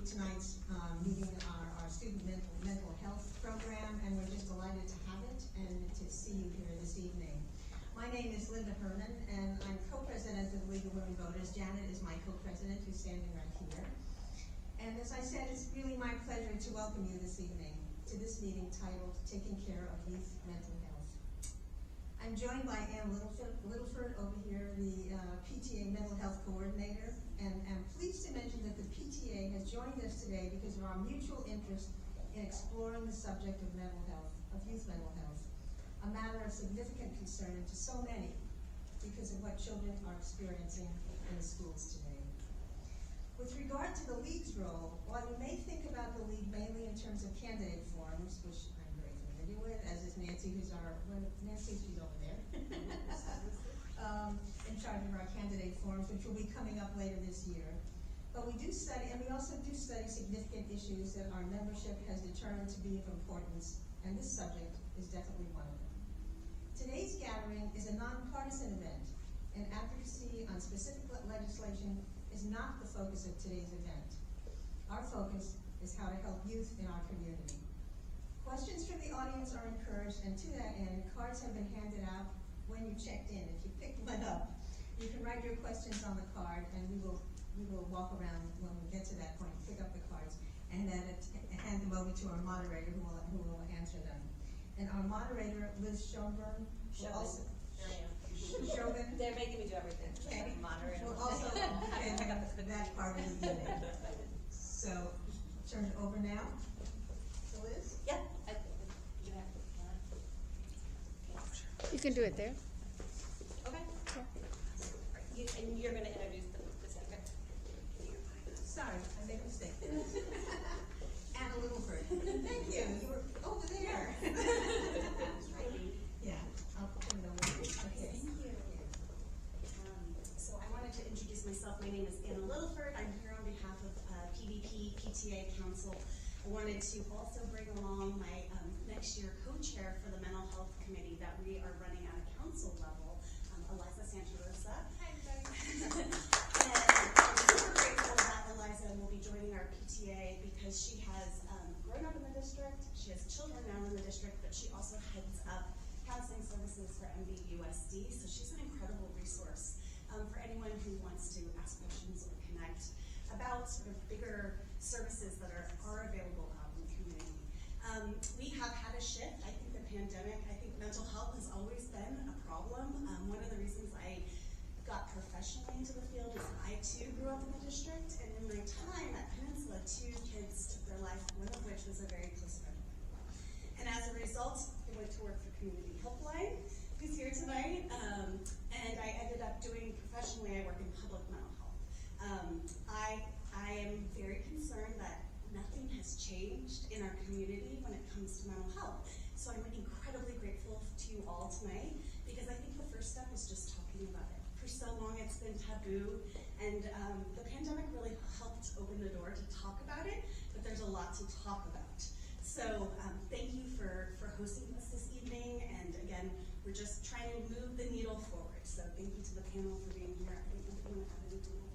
tonight's meeting our student mental health program, and we're just delighted to have it and to see you here this evening. My name is Linda Herman, and I'm co-president of the League of Women Voters. Janet is my co-president, who's standing right here. And as I said, it's really my pleasure to welcome you this evening to this meeting titled Taking Care of Youth Mental Health. I'm joined by Ann Littleford over here, the PTA Mental Health Coordinator, and I'm pleased to mention that the PTA has joined us today because of our mutual interest in exploring the subject of mental health, of youth mental health, a matter of significant concern to so many because of what children are experiencing in the schools today. With regard to the League's role, while you may think about the League mainly in terms of candidate forums, which I'm very familiar with, as is Nancy, who's Nancy, she's over there, in charge of our candidate forums, which will be coming up later this year. But we do study, and we also do study significant issues that our membership has determined to be of importance, and this subject is definitely one of them. Today's gathering is a nonpartisan event, and advocacy on specific legislation is not the focus of today's event. Our focus is how to help youth in our community. Questions from the audience are encouraged, and to that end, cards have been handed out when you checked in. If you picked one up, you can write your questions on the card, and we will walk around when we get to that point, pick up the cards, and then hand them over to our moderator who will answer them. And our moderator, Liz Schoenberg, will also... Chauvin. They're making me do everything. Okay. Moderator. We'll also pick up that part of the evening. So, turn it over now to Liz. Yep. You can do it there. Okay. Yeah. And you're going to introduce the speaker. Sorry, I made a mistake. Anna Littleford. Thank you. You were over there. Yeah, I'll turn it over to you. Okay. Thank you. So I wanted to introduce myself. My name is Anna Littleford. I'm here on behalf of PVP/PTA Council. I wanted to also bring along my next year co-chair for the Mental Health Committee that we are running at a council level, Eliza Santarosa. Hi, everybody. And I'm super grateful that Eliza will be joining our PTA because she has grown up in the district. She has children now in the district, but she also heads up counseling services for MVUSD. So she's an incredible resource for anyone who wants to ask questions or connect about sort of bigger services that are available out in the community. We have had a shift. I think the pandemic, I think mental health has always been a problem. One of the reasons I got professionally into the field is I too grew up in the district, and in my time at Peninsula, 2 kids took their life, one of which was a very close friend of mine. And as a result, I went to work for Community Helpline, who's here tonight, and I ended up doing professionally, I work in public mental health. I am very concerned that nothing has changed in our community when it comes to mental health. So I'm incredibly grateful to you all tonight, because I think the first step is just talking about it. For so long it's been taboo, and the pandemic really helped open the door to talk about it, but there's a lot to talk about. So thank you for hosting us this evening, and again, we're just trying to move the needle forward. So thank you to the panel for being here. I don't know if you want to have anything else.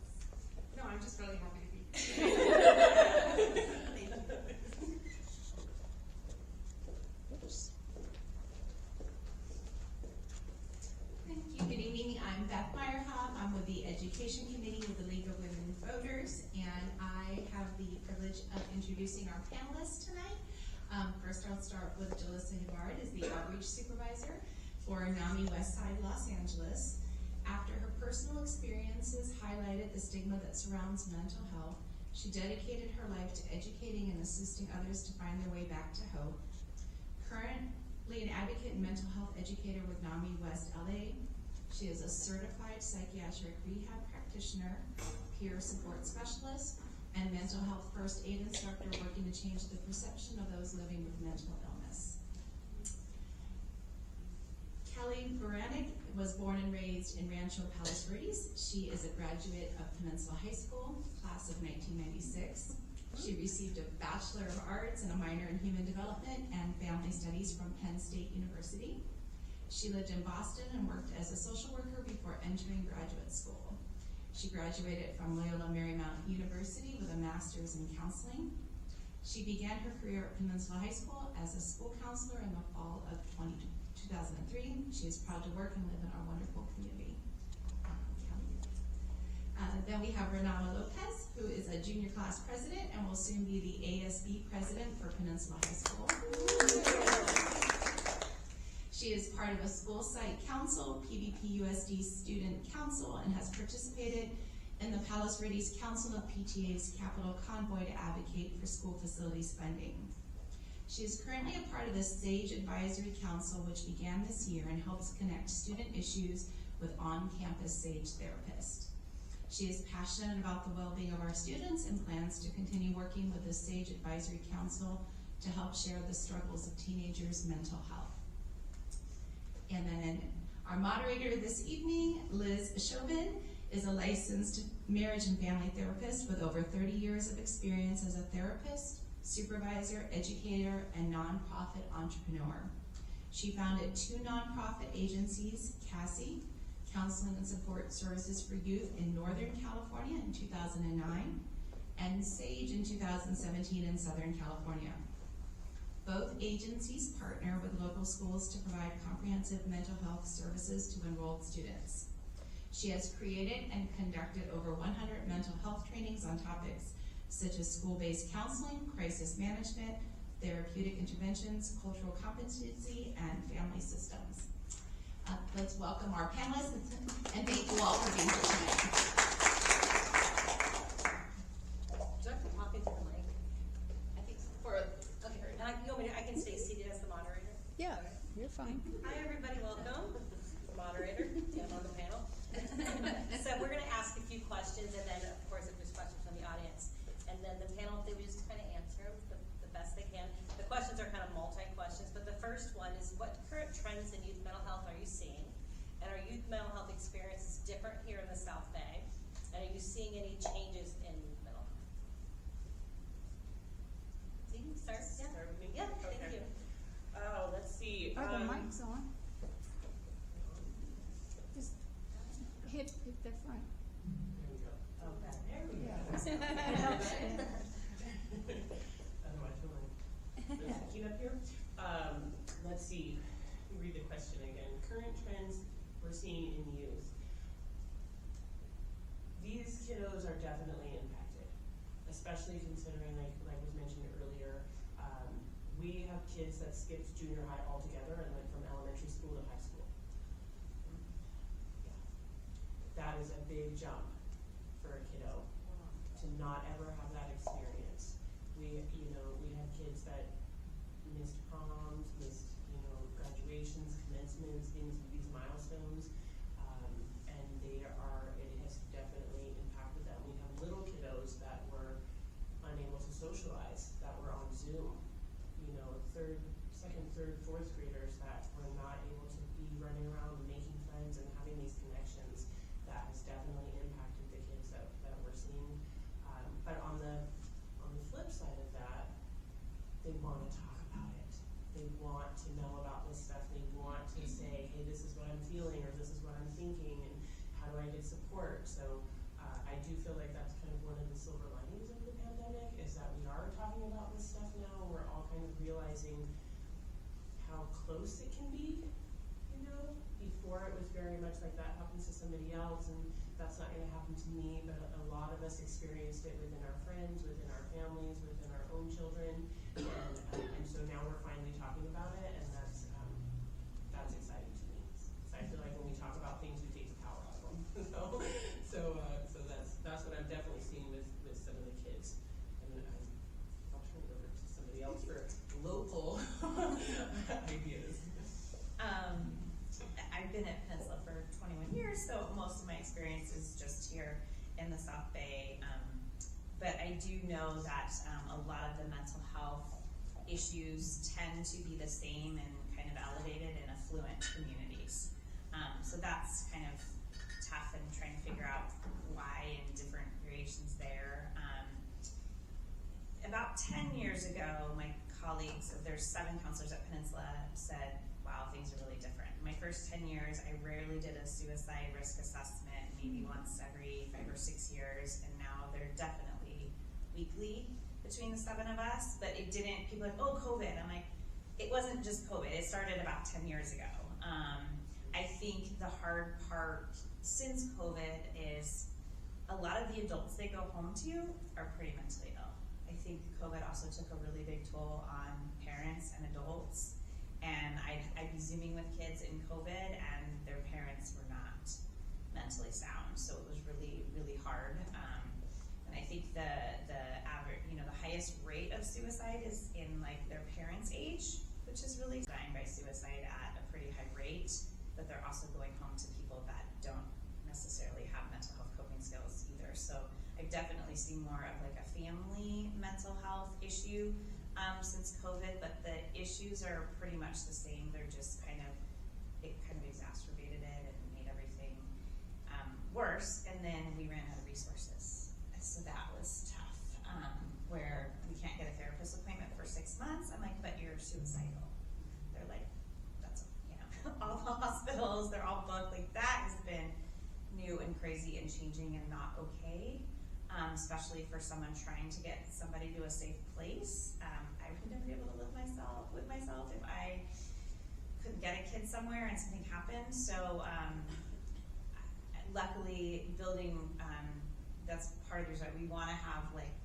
No, I'm just really happy to be here. Thank you. Thank you. Good evening. I'm Beth Meyerhoff. I'm with the Education Committee with the League of Women Voters, and I have the privilege of introducing our panelists tonight. First, I'll start with Jalissa Hibbard as the Outreach Supervisor for NAMI Westside Los Angeles. After her personal experiences highlighted the stigma that surrounds mental health, she dedicated her life to educating and assisting others to find their way back to hope. Currently an advocate and mental health educator with NAMI West LA, she is a certified psychiatric rehab practitioner, peer support specialist, and mental health first aid instructor working to change the perception of those living with mental illness. Kelly Baranek was born and raised in Rancho Palos Verdes. She is a graduate of Peninsula High School, class of 1996. She received a Bachelor of Arts and a minor in Human Development and Family Studies from Penn State University. She lived in Boston and worked as a social worker before entering graduate school. She graduated from Loyola Marymount University with a master's in counseling. She began her career at Peninsula High School as a school counselor in the fall of 2003. She is proud to work and live in our wonderful community. Then we have Renata Lopez, who is a junior class president and will soon be the ASB president for Peninsula High School. She is part of a school site council, PVP-USD student council, and has participated in the Palos Verdes Council of PTAs Capital Convoy to advocate for school facilities funding. She is currently a part of the SAGE Advisory Council, which began this year and helps connect student issues with on-campus SAGE therapists. She is passionate about the well-being of our students and plans to continue working with the SAGE Advisory Council to help share the struggles of teenagers' mental health. And then our moderator this evening, Liz Chauvin, is a licensed marriage and family therapist with over 30 years of experience as a therapist, supervisor, educator, and nonprofit entrepreneur. She founded 2 nonprofit agencies, Cassie, Counseling and Support Services for Youth in Northern California in 2009, and SAGE in 2017 in Southern California. Both agencies partner with local schools to provide comprehensive mental health services to enrolled students. She has created and conducted over 100 mental health trainings on topics such as school-based counseling, crisis management, therapeutic interventions, cultural competency, and family systems. Let's welcome our panelists, and thank you all for being here tonight. Do I have to talk into the mic? I think okay. I can stay seated as the moderator. Yeah, Okay. you're fine. Hi, everybody. Welcome. The moderator and on the panel. So we're going to ask a few questions, and then, of course, if there's questions from the audience, and then the panel, they would just kind of answer them the best they can. The questions are kind of multi-questions, but the first one is, what current trends in youth mental health are you seeing? And are youth mental health experiences different here in the South Bay? And are you seeing any changes in youth mental health? So you can start. Yeah. Start with me? Yeah, thank Okay. you. Oh, let's see. Are the mics on? Just hit the front. There we go. Okay. There we go. Otherwise, you're like, keen up here. Let's see. Let me read the question again. Current trends we're seeing in youth. These kiddos are definitely impacted, especially considering, like was mentioned earlier, we have kids that skipped junior high altogether and went from elementary school to high school. Yeah. That is a big jump for a kiddo to not ever have that experience. We had kids that missed proms, missed, graduations, commencements, these milestones, and it has definitely impacted them. We have little kiddos that were unable to socialize, that were on Zoom. Second, third, fourth graders that were not able to be running around and making friends and having these connections. That has definitely impacted the kids that we're seeing. But on the flip side of that, they want to talk about it. They want to know about this stuff. They want to say, hey, this is what I'm feeling, or this is what I'm thinking, and how do I get support? So I do feel like that's kind of one of the silver linings of the pandemic, is that we are talking about this stuff now. We're all kind of realizing how close it can be. Before it was very much like that happens to somebody else, and that's not going to happen to me. But a lot of us experienced it within our friends, within our families, within our own children, and so now we're finally talking about it, and that's exciting to me. So I feel like when we talk about things, we take the power out of them. So that's what I'm definitely seeing with some of the kids, and I'll turn it over to somebody else for local ideas. I've been at Peninsula for 21 years, so most of my experience is just here in the South Bay. But I do know that a lot of the mental health issues tend to be the same and kind of elevated in affluent communities. So that's kind of tough, and trying to figure out why and different variations there. About 10 years ago, my colleagues, there's 7 counselors at Peninsula, said, wow, things are really different. My first 10 years, I rarely did a suicide risk assessment, maybe once every 5 or 6 years, and now they're definitely weekly between the 7 of us, but it didn't, people are like, oh, COVID. I'm like, it wasn't just COVID, it started about 10 years ago. I think the hard part since COVID is a lot of the adults they go home to are pretty mentally ill. I think COVID also took a really big toll on parents and adults, and I'd be Zooming with kids in COVID and their parents were not mentally sound, so it was really, really hard. And I think the average, the highest rate of suicide is in like their parents' age, which is really dying by suicide at a pretty high rate, but they're also going home to people that don't necessarily have mental health coping skills either. So I've definitely seen more of like a family mental health issue since COVID, but the issues are pretty much the same. They're just it kind of exacerbated it and made everything worse. And then we ran out of resources, so that was tough. Where we can't get a therapist appointment for 6 months. I'm like, but you're suicidal. They're like, that's, all the hospitals, they're all booked. Like that has been new and crazy and changing and not okay, especially for someone trying to get somebody to a safe place. I would never be able to live with myself if I couldn't get a kid somewhere and something happened. So luckily building, that's part of the reason we want to have like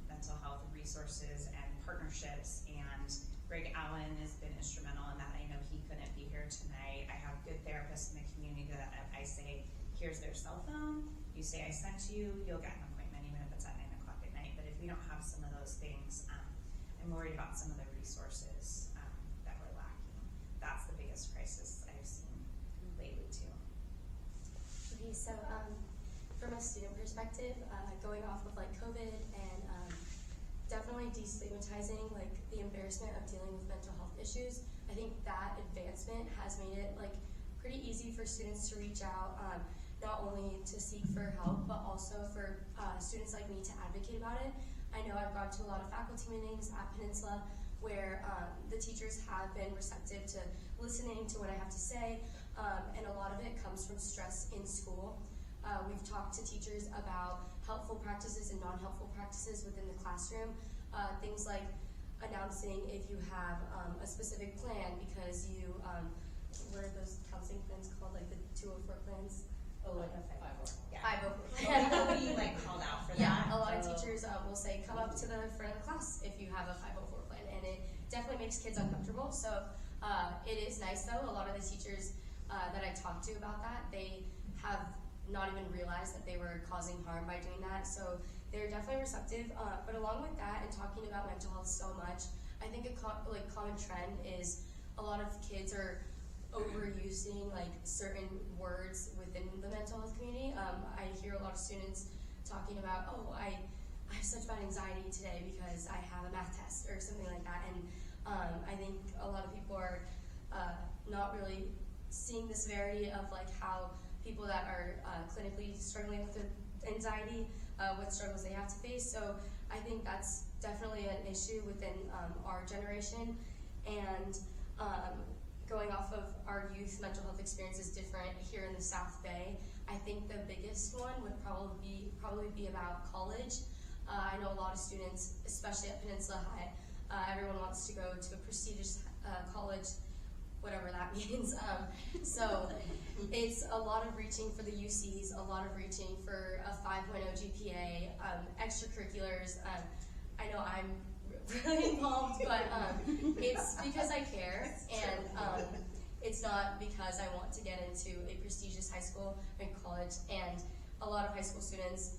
mental health resources and partnerships, and Greg Allen has been instrumental in that. I know he couldn't be here tonight. I have good therapists in the community that I say, here's their cell phone, you say I sent you, you'll get an appointment even if it's at 9 o'clock at night. But if we don't have some of those things, I'm worried about some of the resources that we're lacking. That's the biggest crisis I've seen lately too. Okay, so from a student perspective, going off of like COVID and definitely destigmatizing like the embarrassment of dealing with mental health issues, I think that advancement has made it like pretty easy for students to reach out, not only to seek for help, but also for students like me to advocate about it. I know I've gone to a lot of faculty meetings at Peninsula where the teachers have been receptive to listening to what I have to say, and a lot of it comes from stress in school. We've talked to teachers about helpful practices and non-helpful practices within the classroom. Things like announcing if you have a specific plan because you, what are those counseling plans called, like the 204 plans? Oh, like a 504. Yeah. 504. We'll be like called out for that. Yeah, a lot of teachers will say, come up to the front of the class if you have a 504 plan, and it definitely makes kids uncomfortable. So it is nice though, a lot of the teachers that I talked to about that, they have not even realized that they were causing harm by doing that. So they're definitely receptive. But along with that and talking about mental health so much, I think a common trend is a lot of kids are overusing like certain words within the mental health community. I hear a lot of students talking about, oh, I have such bad anxiety today because I have a math test or something like that. And I think a lot of people are not really seeing the severity of like how people that are clinically struggling with anxiety, what struggles they have to face. So I think that's definitely an issue within our generation. And going off of our youth mental health experience is different here in the South Bay. I think the biggest one would probably be about college. I know a lot of students, especially at Peninsula High, everyone wants to go to a prestigious college, whatever that means. So it's a lot of reaching for the UCs, a lot of reaching for a 5.0 GPA, extracurriculars. I know I'm really involved, but it's because I care, and it's not because I want to get into a prestigious high school and college. And a lot of high school students,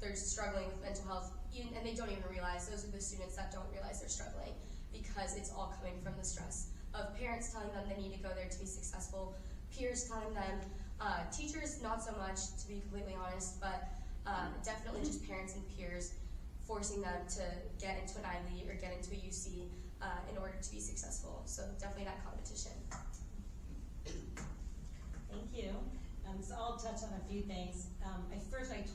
they're struggling with mental health, and they don't even realize. Those are the students that don't realize they're struggling because it's all coming from the stress of parents telling them they need to go there to be successful, peers telling them, teachers not so much, to be completely honest, but definitely just parents and peers forcing them to get into an Ivy or get into a UC in order to be successful. So definitely that competition. Thank you. So I'll touch on a few things. I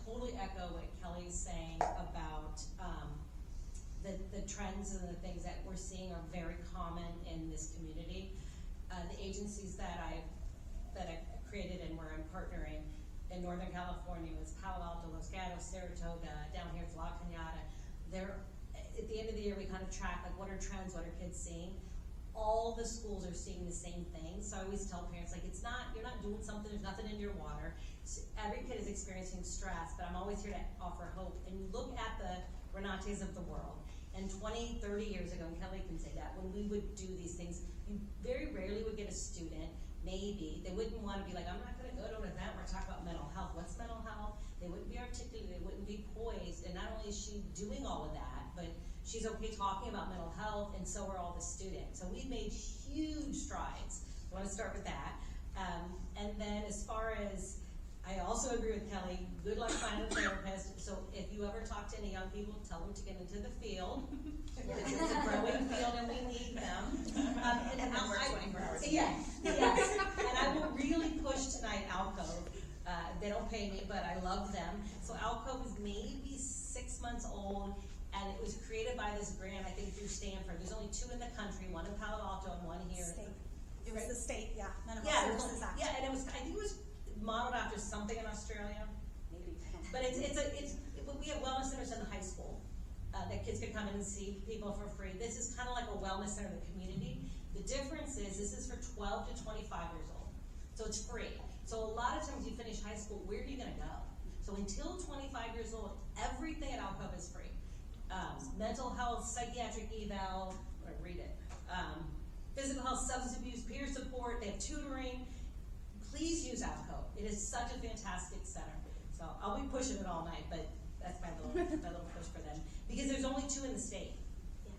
totally echo what Kelly's saying about the trends and the things that we're seeing are very common in this community. the agencies that I created and where I'm partnering in Northern California is Palo Alto, Los Gatos, Saratoga, down here it's La Cañada. They're, at the end of the year, we kind of track like what are trends, what are kids seeing. All the schools are seeing the same thing, so I always tell parents, like, it's not, you're not doing something, there's nothing in your water. So every kid is experiencing stress, but I'm always here to offer hope. And you look at the Renates of the world, and 20, 30 years ago, and Kelly can say that, when we would do these things, you very rarely would get a student, maybe, they wouldn't want to be like, I'm not going to go to an event where I talk about mental health. What's mental health? They wouldn't be articulate, they wouldn't be poised, and not only is she doing all of that, but she's okay talking about mental health, and so are all the students. So we've made huge strides. I want to start with that. And then as far as, I also agree with Kelly, good luck finding a therapist. So if you ever talk to any young people, tell them to get into the field. Because it's a growing field and we need them. And then work 24 hours a day. Yes. And I will really push tonight Alcove. They don't pay me, but I love them. So Alcove is maybe 6 months old. And it was created by this grant, I think, through Stanford. There's only 2 in the country, one in Palo Alto and one here. State. It was the state, yeah. Mental Yeah, Health Services Act. yeah, and it was, I think it was modeled after something in Australia. Maybe. But we have wellness centers in the high school that kids could come in and see people for free. This is kind of like a wellness center in the community. The difference is this is for 12 to 25 years old, so it's free. So a lot of times you finish high school, where are you going to go? So until 25 years old, everything at Alcove is free. Mental health, psychiatric eval, or read it. Physical health, substance abuse, peer support, they have tutoring. Please use Alcove. It is such a fantastic center. So I'll be pushing it all night, but that's my little push for them. Because there's only 2 in the state,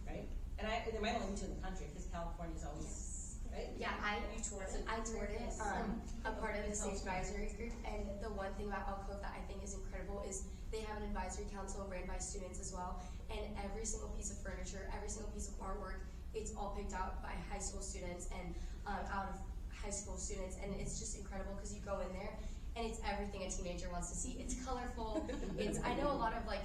right? And there might only be 2 in the country because California's always, right? Yeah, I toured it. A part of the state advisory group, and the one thing about Alcove that I think is incredible is they have an advisory council ran by students as well, and every single piece of furniture, every single piece of artwork, it's all picked out by high school students and out of high school students, and it's just incredible because you go in there and it's everything a teenager wants to see. It's colorful. I know a lot of like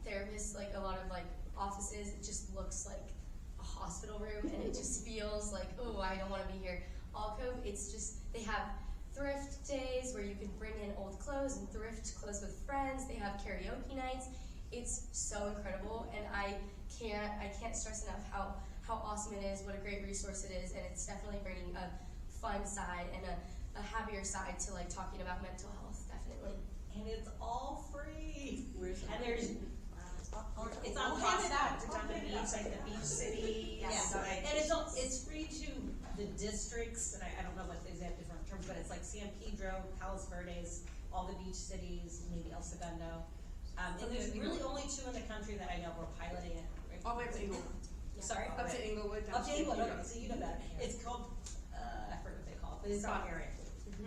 therapists, like a lot of like offices, it just looks like a hospital room, and it just feels like, oh, I don't want to be here. Alcove, it's just, they have thrift days where you can bring in old clothes and thrift clothes with friends. They have karaoke nights. It's so incredible, and I can't stress enough how awesome it is, what a great resource it is, and it's definitely bringing a fun side and a happier side to like talking about mental health, definitely. And it's all free. And there's it's on It's cost. on the beach, like the beach city. Yeah. So like, And it's free to the districts, and I don't know what these have different terms, but it's like San Pedro, Palos Verdes, all the beach cities, maybe El Segundo. And there's really only 2 in the country that I know we're piloting it. All the way up to Inglewood. Sorry? Up to Inglewood. Up to Inglewood, okay, so you know that. It's called, I forget what they call it, but it's our area.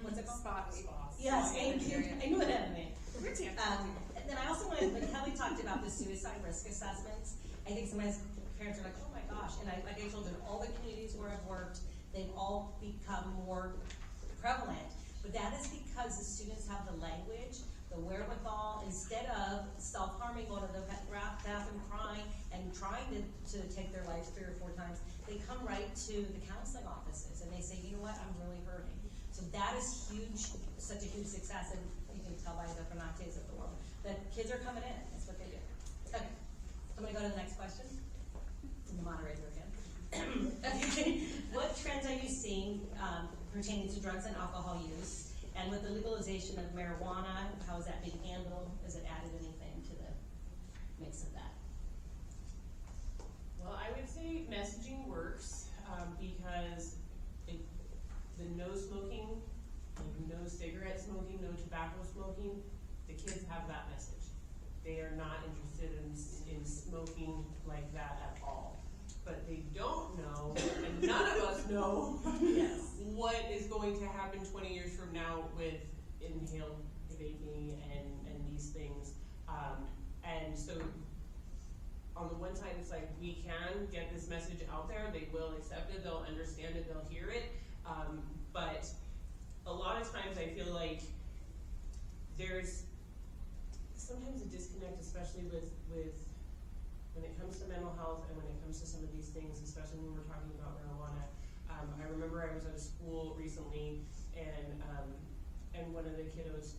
What's it called? Spot. Yes, thank you. I knew it had a name. We're Tampa. And then I also wanted, when Kelly talked about the suicide risk assessments, I think sometimes parents are like, oh my gosh, and like I told you, in all the communities where I've worked, they've all become more prevalent. But that is because the students have the language, the wherewithal, instead of self-harming, going to the bathroom crying and trying to take their lives 3 or 4 times, they come right to the counseling offices and they say, you know what, I'm really hurting. So that is huge, such a huge success, and you can tell by the Renates of the world that kids are coming in. That's what they do. Okay, I'm going to go to the next question. The moderator again. Okay, what trends are you seeing pertaining to drugs and alcohol use? And with the legalization of marijuana, how is that being handled? Has it added anything to the mix of that? Well, I would say messaging works because the no smoking, no cigarette smoking, no tobacco smoking, the kids have that message. They are not interested in smoking like that at all. But they don't know, and none of us know, what is going to happen 20 years from now with inhaled vaping and these things. And so on the one side, it's like we can get this message out there. They will accept it. They'll understand it. They'll hear it. But a lot of times I feel like there's sometimes a disconnect, especially with when it comes to mental health and when it comes to some of these things, especially when we're talking about marijuana. I remember I was at a school recently, and one of the kiddos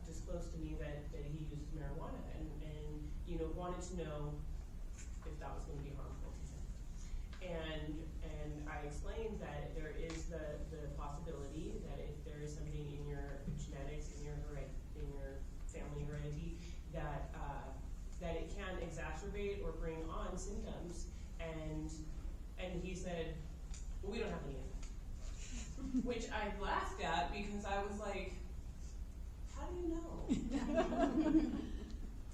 disclosed to me that he used marijuana, and wanted to know if that was going to be harmful to him. And I explained that there is the possibility that if there is something in your genetics, in your family heredity, that it can exacerbate or bring on symptoms. And he said, well, we don't have any of that. Which I laughed at because I was like, how do you know?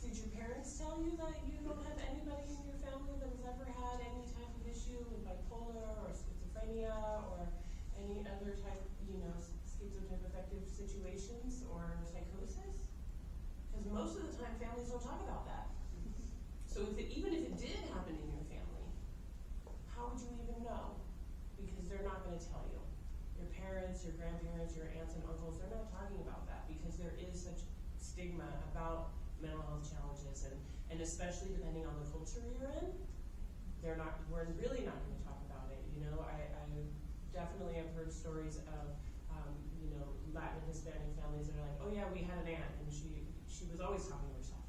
Did your parents tell you that you don't have anybody in your family that has ever had any type of issue with bipolar or schizophrenia or any other type, schizotype affective situations or psychosis? Because most of the time families don't talk about that. So even if it did happen in your family, how would you even know? Because they're not going to tell you. Your parents, your grandparents, your aunts and uncles, they're not talking about that because there is such stigma about mental health challenges, and especially depending on the culture you're in, we're really not going to talk about it. I definitely have heard stories of Latin and Hispanic families that are like, oh yeah, we had an aunt and she was always talking to herself.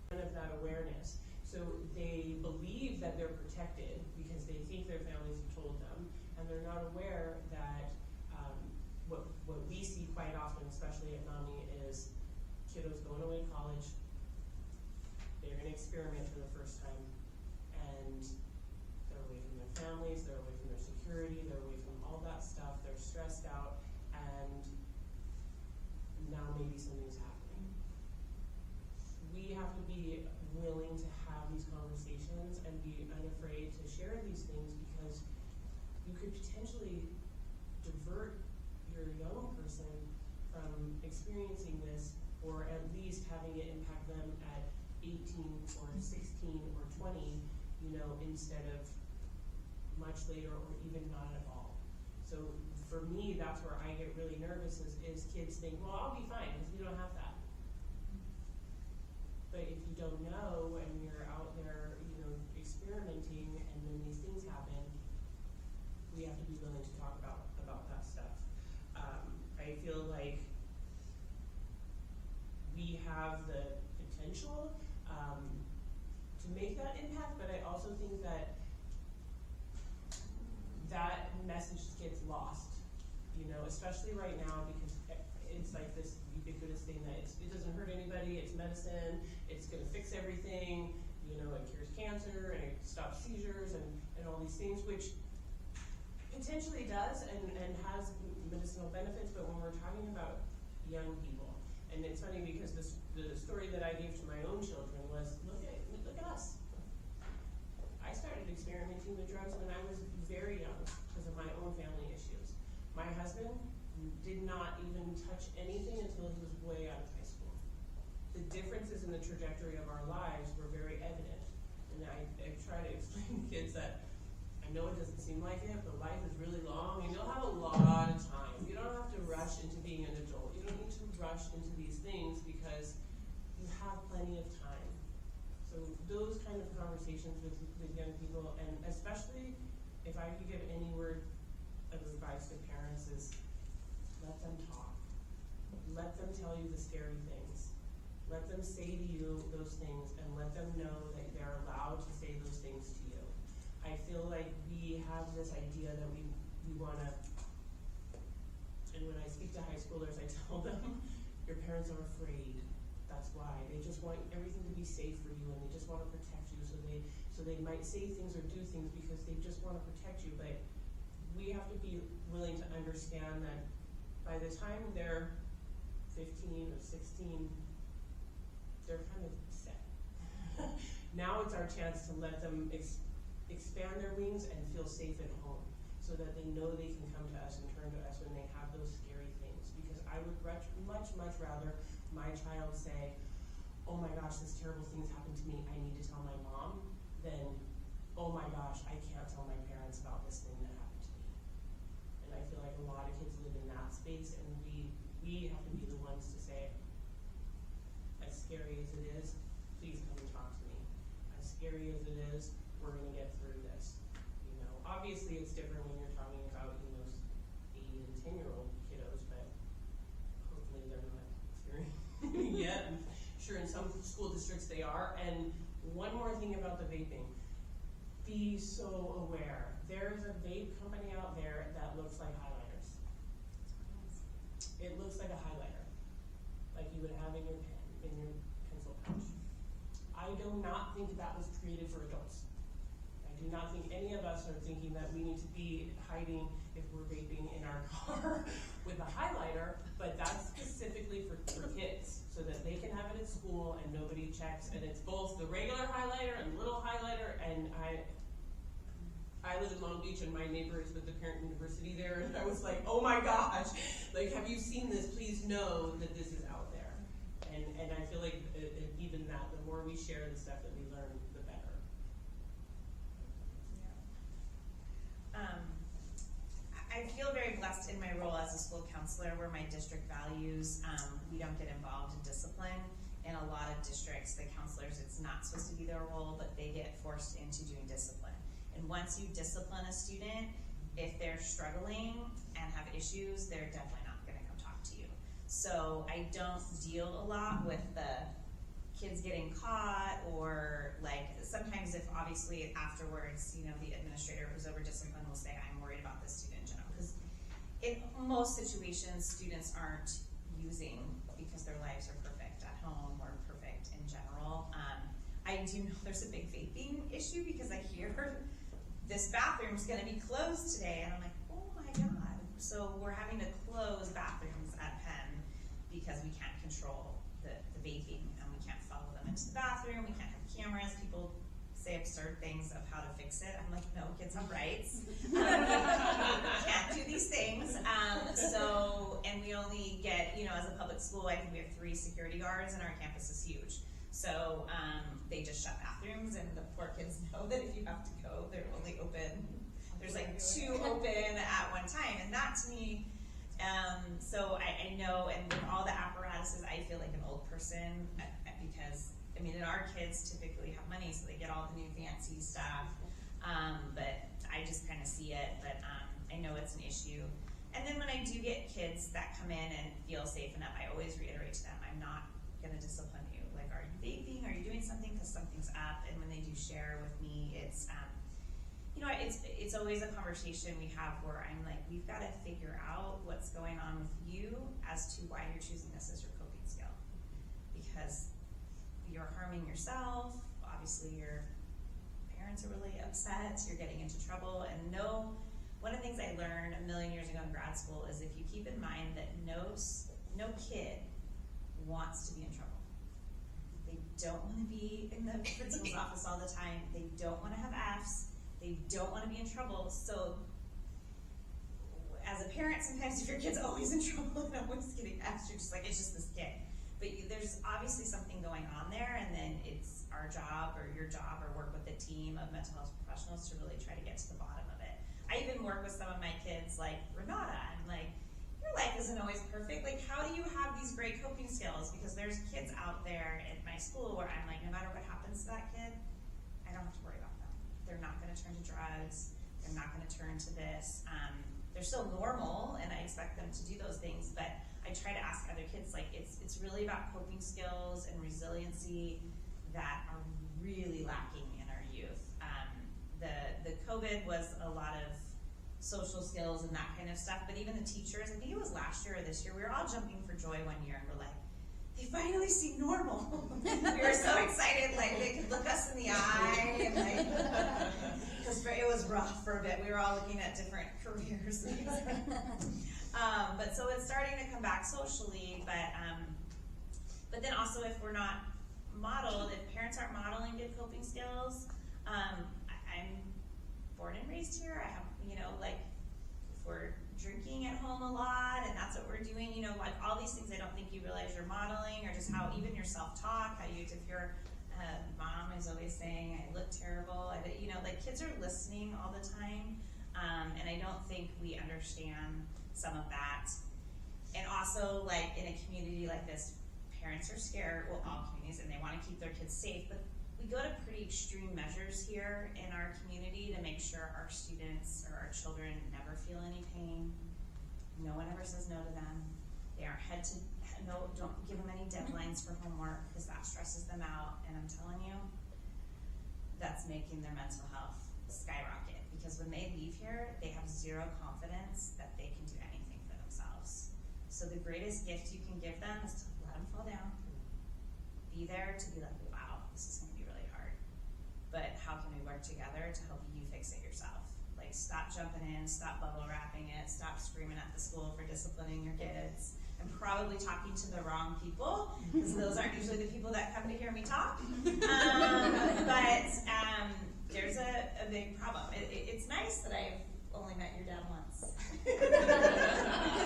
None of that awareness. So they believe that they're protected because they think their families have told them, and they're not aware that what we see quite often, especially at NAMI, is kiddos going away to college, they're going to experiment for the first time, and they're away from their families, they're away from their security, they're away from all that stuff, they're stressed out, and now maybe something's happening. We have to be willing to have these conversations and be unafraid to share these things, because you could potentially divert your young person from experiencing this, or at least having it impact them at 18 or 16 or 20, instead of much later or even not at all. So for me, that's where I get really nervous is kids think, well, I'll be fine because we don't have that. But if you don't know and you're out there, experimenting, and then these things happen, we have to be willing to talk about that stuff. I feel like we have the potential to make that impact, but I also think that message gets lost, especially right now, because it's like this ubiquitous thing that it doesn't hurt anybody, it's medicine, it's going to fix everything, it cures cancer, and it stops seizures, and all these things, which potentially does and has medicinal benefits. But when we're talking about young people, and it's funny because the story that I gave to my own children was, look at us. I started experimenting with drugs when I was very young because of my own family issues. My husband did not even touch anything until he was way out of high school. The differences in the trajectory of our lives were very evident. And I try to explain to kids that I know it doesn't seem like it, but life is really long and you'll have a lot of time. You don't have to rush into being an adult. You don't need to rush into these things because you have plenty of time. So those kind of conversations with young people, and especially if I could give any word of advice to parents, is let them talk. Let them tell you the scary things. Let them say to you those things, and let them know that they're allowed to say those things to you. I feel like we have this idea that we want to, and when I speak to high schoolers, I tell them, your parents are afraid. That's why. They just want everything to be safe for you, and they just want to protect you, so they might say things or do things because they just want to protect you. But we have to be willing to understand that by the time they're 15 or 16, they're kind of set. Now it's our chance to let them expand their wings and feel safe at home, so that they know they can come to us and turn to us when they have those scary things. Because I would much rather my child say, oh my gosh, this terrible thing's happened to me, I need to tell my mom, than, oh my gosh, I can't tell my parents about this thing that happened to me. And I feel like a lot of kids live in that space, and we have to be the ones to say, as scary as it is, please come and talk to me. As scary as it is, we're going to get through this. Obviously it's different when you're talking about sure in some school districts they are. And one more thing about the vaping. Be so aware. There's a vape company out there that looks like highlighters. It looks like a highlighter, like you would have in your pen, in your pencil pouch. I do not think that was created for adults. I do not think any of us are thinking that we need to be hiding if we're vaping in our car with a highlighter, but that's specifically for kids, so that they can have it at school and nobody checks, and it's both the regular highlighter and little highlighter. And I live in Long Beach, and my neighbor is with the parent university there, and I was like, oh my gosh, like, have you seen this? Please know that this is out there. And I feel like even that, the more we share the stuff that we learn, the better. I feel very blessed in my role as a school counselor, where my district values, we don't get involved in discipline. In a lot of districts, the counselors, it's not supposed to be their role, but they get forced into doing discipline. And once you discipline a student, if they're struggling and have issues, they're definitely not gonna come talk to you. So I don't deal a lot with the kids getting caught, or like, sometimes if obviously afterwards, you know, the administrator who's over discipline will say, I'm worried about this student in general. Because in most situations, students aren't using because their lives are perfect at home or perfect in general. I do know there's a big vaping issue, because I hear this bathroom's gonna be closed today, and I'm like, oh my God. So we're having to close bathrooms at Penn because we can't control the vaping, and we can't follow them into the bathroom, we can't have cameras. People say absurd things of how to fix it. I'm like, no, kids have rights. Can't do these things. And we only get, you know, as a public school, I think we have 3 security guards, and our campus is huge. So they just shut bathrooms, and the poor kids know that if you have to go, they're only open. There's like 2 open at one time, and that to me, so I know, and with all the apparatuses, I feel like an old person, because, I mean, and our kids typically have money, so they get all the new fancy stuff, but I just kind of see it, but I know it's an issue. And then when I do get kids that come in and feel safe enough, I always reiterate to them, I'm not gonna discipline you. Like, are you vaping? Are you doing something? Because something's up. And when they do share with me, it's, you know, it's always a conversation we have where I'm like, we've got to figure out what's going on with you as to why you're choosing this as your coping skill. Because you're harming yourself. Obviously, your parents are really upset. You're getting into trouble. And one of the things I learned a million years ago in grad school is if you keep in mind that no kid wants to be in trouble. They don't want to be in the principal's office all the time. They don't want to have Fs. They don't want to be in trouble. So as a parent, sometimes if your kid's always in trouble and always getting Fs, you're just like, it's just this kid. But there's obviously something going on there, and then it's our job or your job or work with a team of mental health professionals to really try to get to the bottom of it. I even work with some of my kids, like Renata. I'm like, your life isn't always perfect. Like, how do you have these great coping skills? Because there's kids out there at my school where I'm like, no matter what happens to that kid, I don't have to worry about them. They're not going to turn to drugs. They're not going to turn to this. They're still normal, and I expect them to do those things. But I try to ask other kids, like, it's really about coping skills and resiliency that are really lacking in our youth. The COVID was a lot of social skills and that kind of stuff, but even the teachers, I think it was last year or this year, we were all jumping for joy one year, and we're like, they finally seem normal. We were so excited, like they could look us in the eye, and like, because it was rough for a bit. We were all looking at different careers. But so it's starting to come back socially, but then also if we're not modeled, if parents aren't modeling good coping skills, I'm born and raised here. I have, you know, like, if we're drinking at home a lot and that's what we're doing, you know, like all these things I don't think you realize you're modeling, or just how even your self-talk, how if your mom is always saying, I look terrible, you know, like kids are listening all the time, and I don't think we understand some of that. And also, like, in a community like this, parents are scared, well, all communities, and they want to keep their kids safe, but we go to pretty extreme measures here in our community to make sure our students or our children never feel any pain. No one ever says no to them. They aren't no, don't give them any deadlines for homework because that stresses them out. And I'm telling you, that's making their mental health skyrocket because when they leave here, they have zero confidence that they can do anything for themselves. So the greatest gift you can give them is to let them fall down. Be there to be like, wow, this is gonna be really hard. But how can we work together to help you fix it yourself? Like stop jumping in, stop bubble wrapping it, stop screaming at the school for disciplining your kids. I'm probably talking to the wrong people because those aren't usually the people that come to hear me talk. But there's a big problem. It's nice that I've only met your dad once.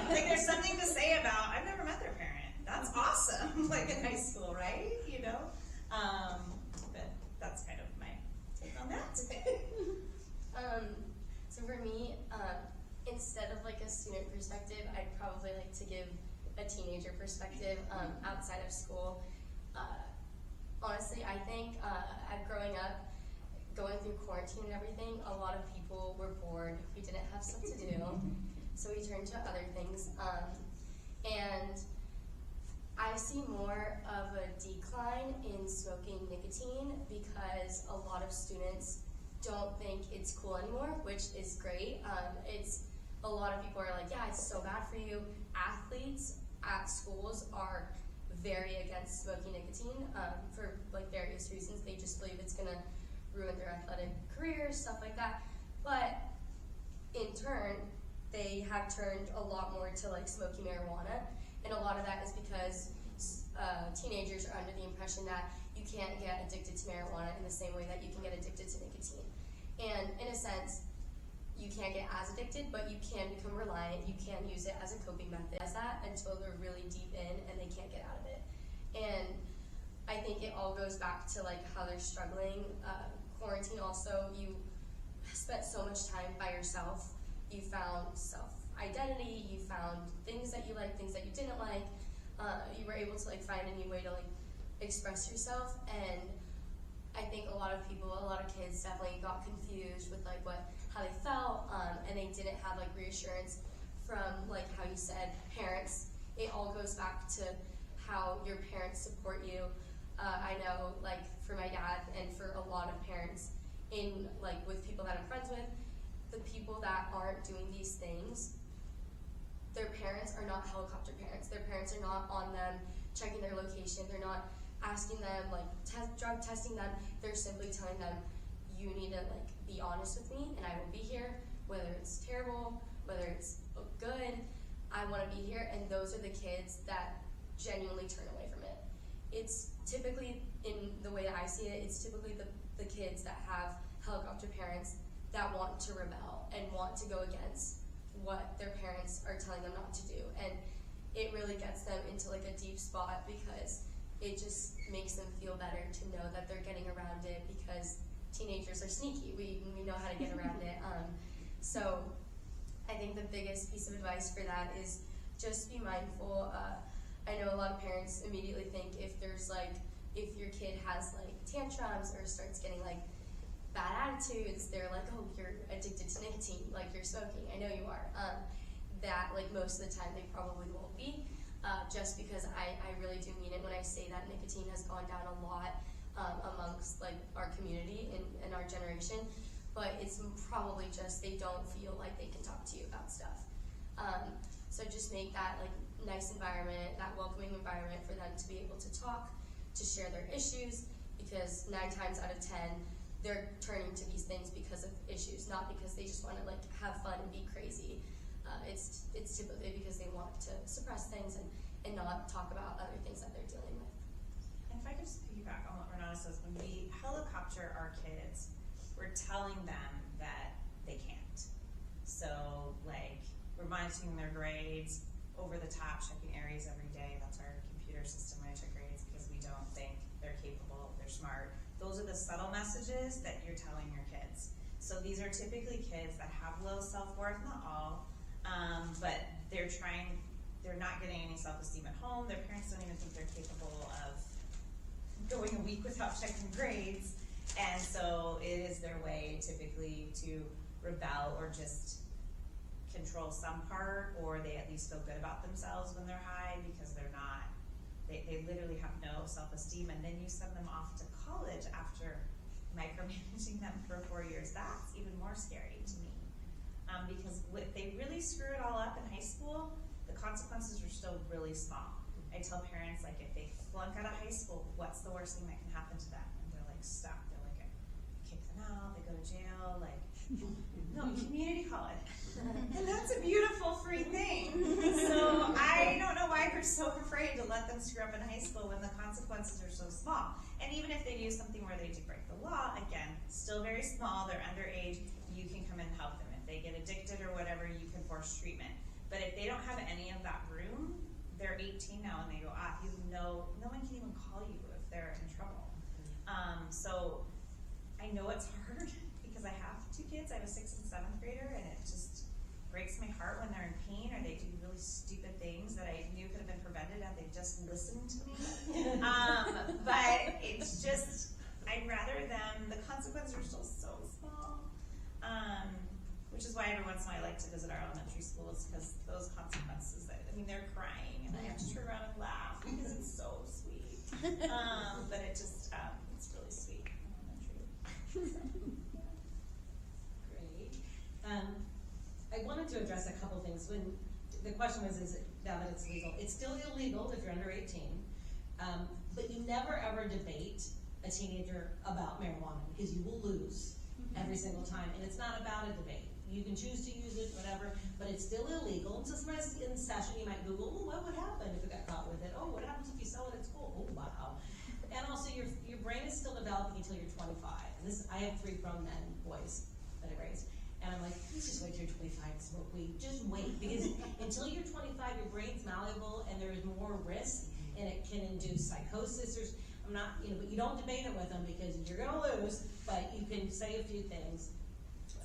Like there's something to say about, I've never met their parent. That's awesome, like in high school, right? You know? But that's kind of my take on that. So for me, instead of like a student perspective, I'd probably like to give a teenager perspective outside of school. Honestly, I think growing up, going through quarantine and everything, a lot of people were bored. We didn't have stuff to do, so we turned to other things. And I see more of a decline in smoking nicotine because a lot of students don't think it's cool anymore, which is great. It's a lot of people are like, yeah, it's so bad for you. Athletes at schools are very against smoking nicotine for like various reasons. They just believe it's gonna ruin their athletic careers, stuff like that. But in turn, they have turned a lot more to like smoking marijuana, and a lot of that is because teenagers are under the impression that you can't get addicted to marijuana in the same way that you can get addicted to nicotine. And in a sense, you can't get as addicted, but you can become reliant. You can use it as a coping method as that until they're really deep in and they can't get out of it. And I think it all goes back to like how they're struggling. Quarantine also, you spent so much time by yourself. You found self-identity, you found things that you liked, things that you didn't like. You were able to like find a new way to like express yourself, and I think a lot of kids definitely got confused with like how they felt, and they didn't have like reassurance from like how you said parents. It all goes back to how your parents support you. I know like for my dad and for a lot of parents in like with people that I'm friends with, the people that aren't doing these things, their parents are not helicopter parents. Their parents are not on them checking their location. They're not asking them, like drug testing them. They're simply telling them, you need to like be honest with me and I will be here, whether it's terrible, whether it's good, I want to be here. And those are the kids that genuinely turn away from it. It's typically, in the way that I see it, it's typically the kids that have helicopter parents that want to rebel and want to go against what their parents are telling them not to do. And it really gets them into like a deep spot because it just makes them feel better to know that they're getting around it, because teenagers are sneaky. We know how to get around it. So I think the biggest piece of advice for that is just be mindful. I know a lot of parents immediately think if your kid has like tantrums or starts getting like bad attitudes, they're like, oh, you're addicted to nicotine, like you're smoking. I know you are. That like most of the time they probably won't be, just because I really do mean it when I say that nicotine has gone down a lot amongst like our community and our generation, but it's probably just they don't feel like they can talk to you about stuff. So just make that like nice environment, that welcoming environment for them to be able to talk, to share their issues, because 9 times out of 10, they're turning to these things because of issues, not because they just want to like have fun and be crazy. It's typically because they want to suppress things and not talk about other things that they're dealing with. And if I could just piggyback on what Renata says, when we helicopter our kids, we're telling them that they can't. So like, we're monitoring their grades, over the top, checking Aries every day. That's our computer system when I check grades, because we don't think they're capable, they're smart. Those are the subtle messages that you're telling your kids. So these are typically kids that have low self-worth, not all, but they're not getting any self-esteem at home. Their parents don't even think they're capable of going a week without checking grades. And so it is their way typically to rebel or just control some part, or they at least feel good about themselves when they're high because they're not They literally have no self-esteem, and then you send them off to college after micromanaging them for 4 years. That's even more scary to me. Because if they really screw it all up in high school, the consequences are still really small. I tell parents, like, if they flunk out of high school, what's the worst thing that can happen to them? And they're like, stuck. They're like, I kick them out, they go to jail, like, no, community college. And that's a beautiful free thing. So I don't know why they're so afraid to let them screw up in high school when the consequences are so small. And even if they do something where they do break the law, again, still very small, they're underage, you can come and help them. If they get addicted or whatever, you can force treatment. But if they don't have any of that room, they're 18 now and they go off, no one can even call you if they're in trouble. So I know it's hard because I have 2 kids. I have a 6th and 7th grader, and it just breaks my heart when they're in pain or they do really stupid things that I knew could have been prevented had they just listened to me. But it's just, I'd rather them, the consequences are still so small. Which is why every once in a while I like to visit our elementary schools, because those consequences, they're crying and I have to turn around and laugh because it's so sweet. But it just, it's really sweet in elementary. Great. I wanted to address a couple things. When the question was, is it now that it's legal? It's still illegal if you're under 18, but you never ever debate a teenager about marijuana because you will lose every single time, and it's not about a debate. You can choose to use it, whatever, but it's still illegal. And so sometimes in session you might Google, oh, what would happen if we got caught with it? Oh, what happens if you sell it at school? Oh, wow. And also your brain is still developing until you're 25. And this, I have 3 grown men, boys, that I raised. And I'm like, please just wait till you're 25 to smoke weed. Just wait, because until you're 25, your brain's malleable and there's more risk, and it can induce psychosis. But you don't debate it with them because you're gonna lose, but you can say a few things.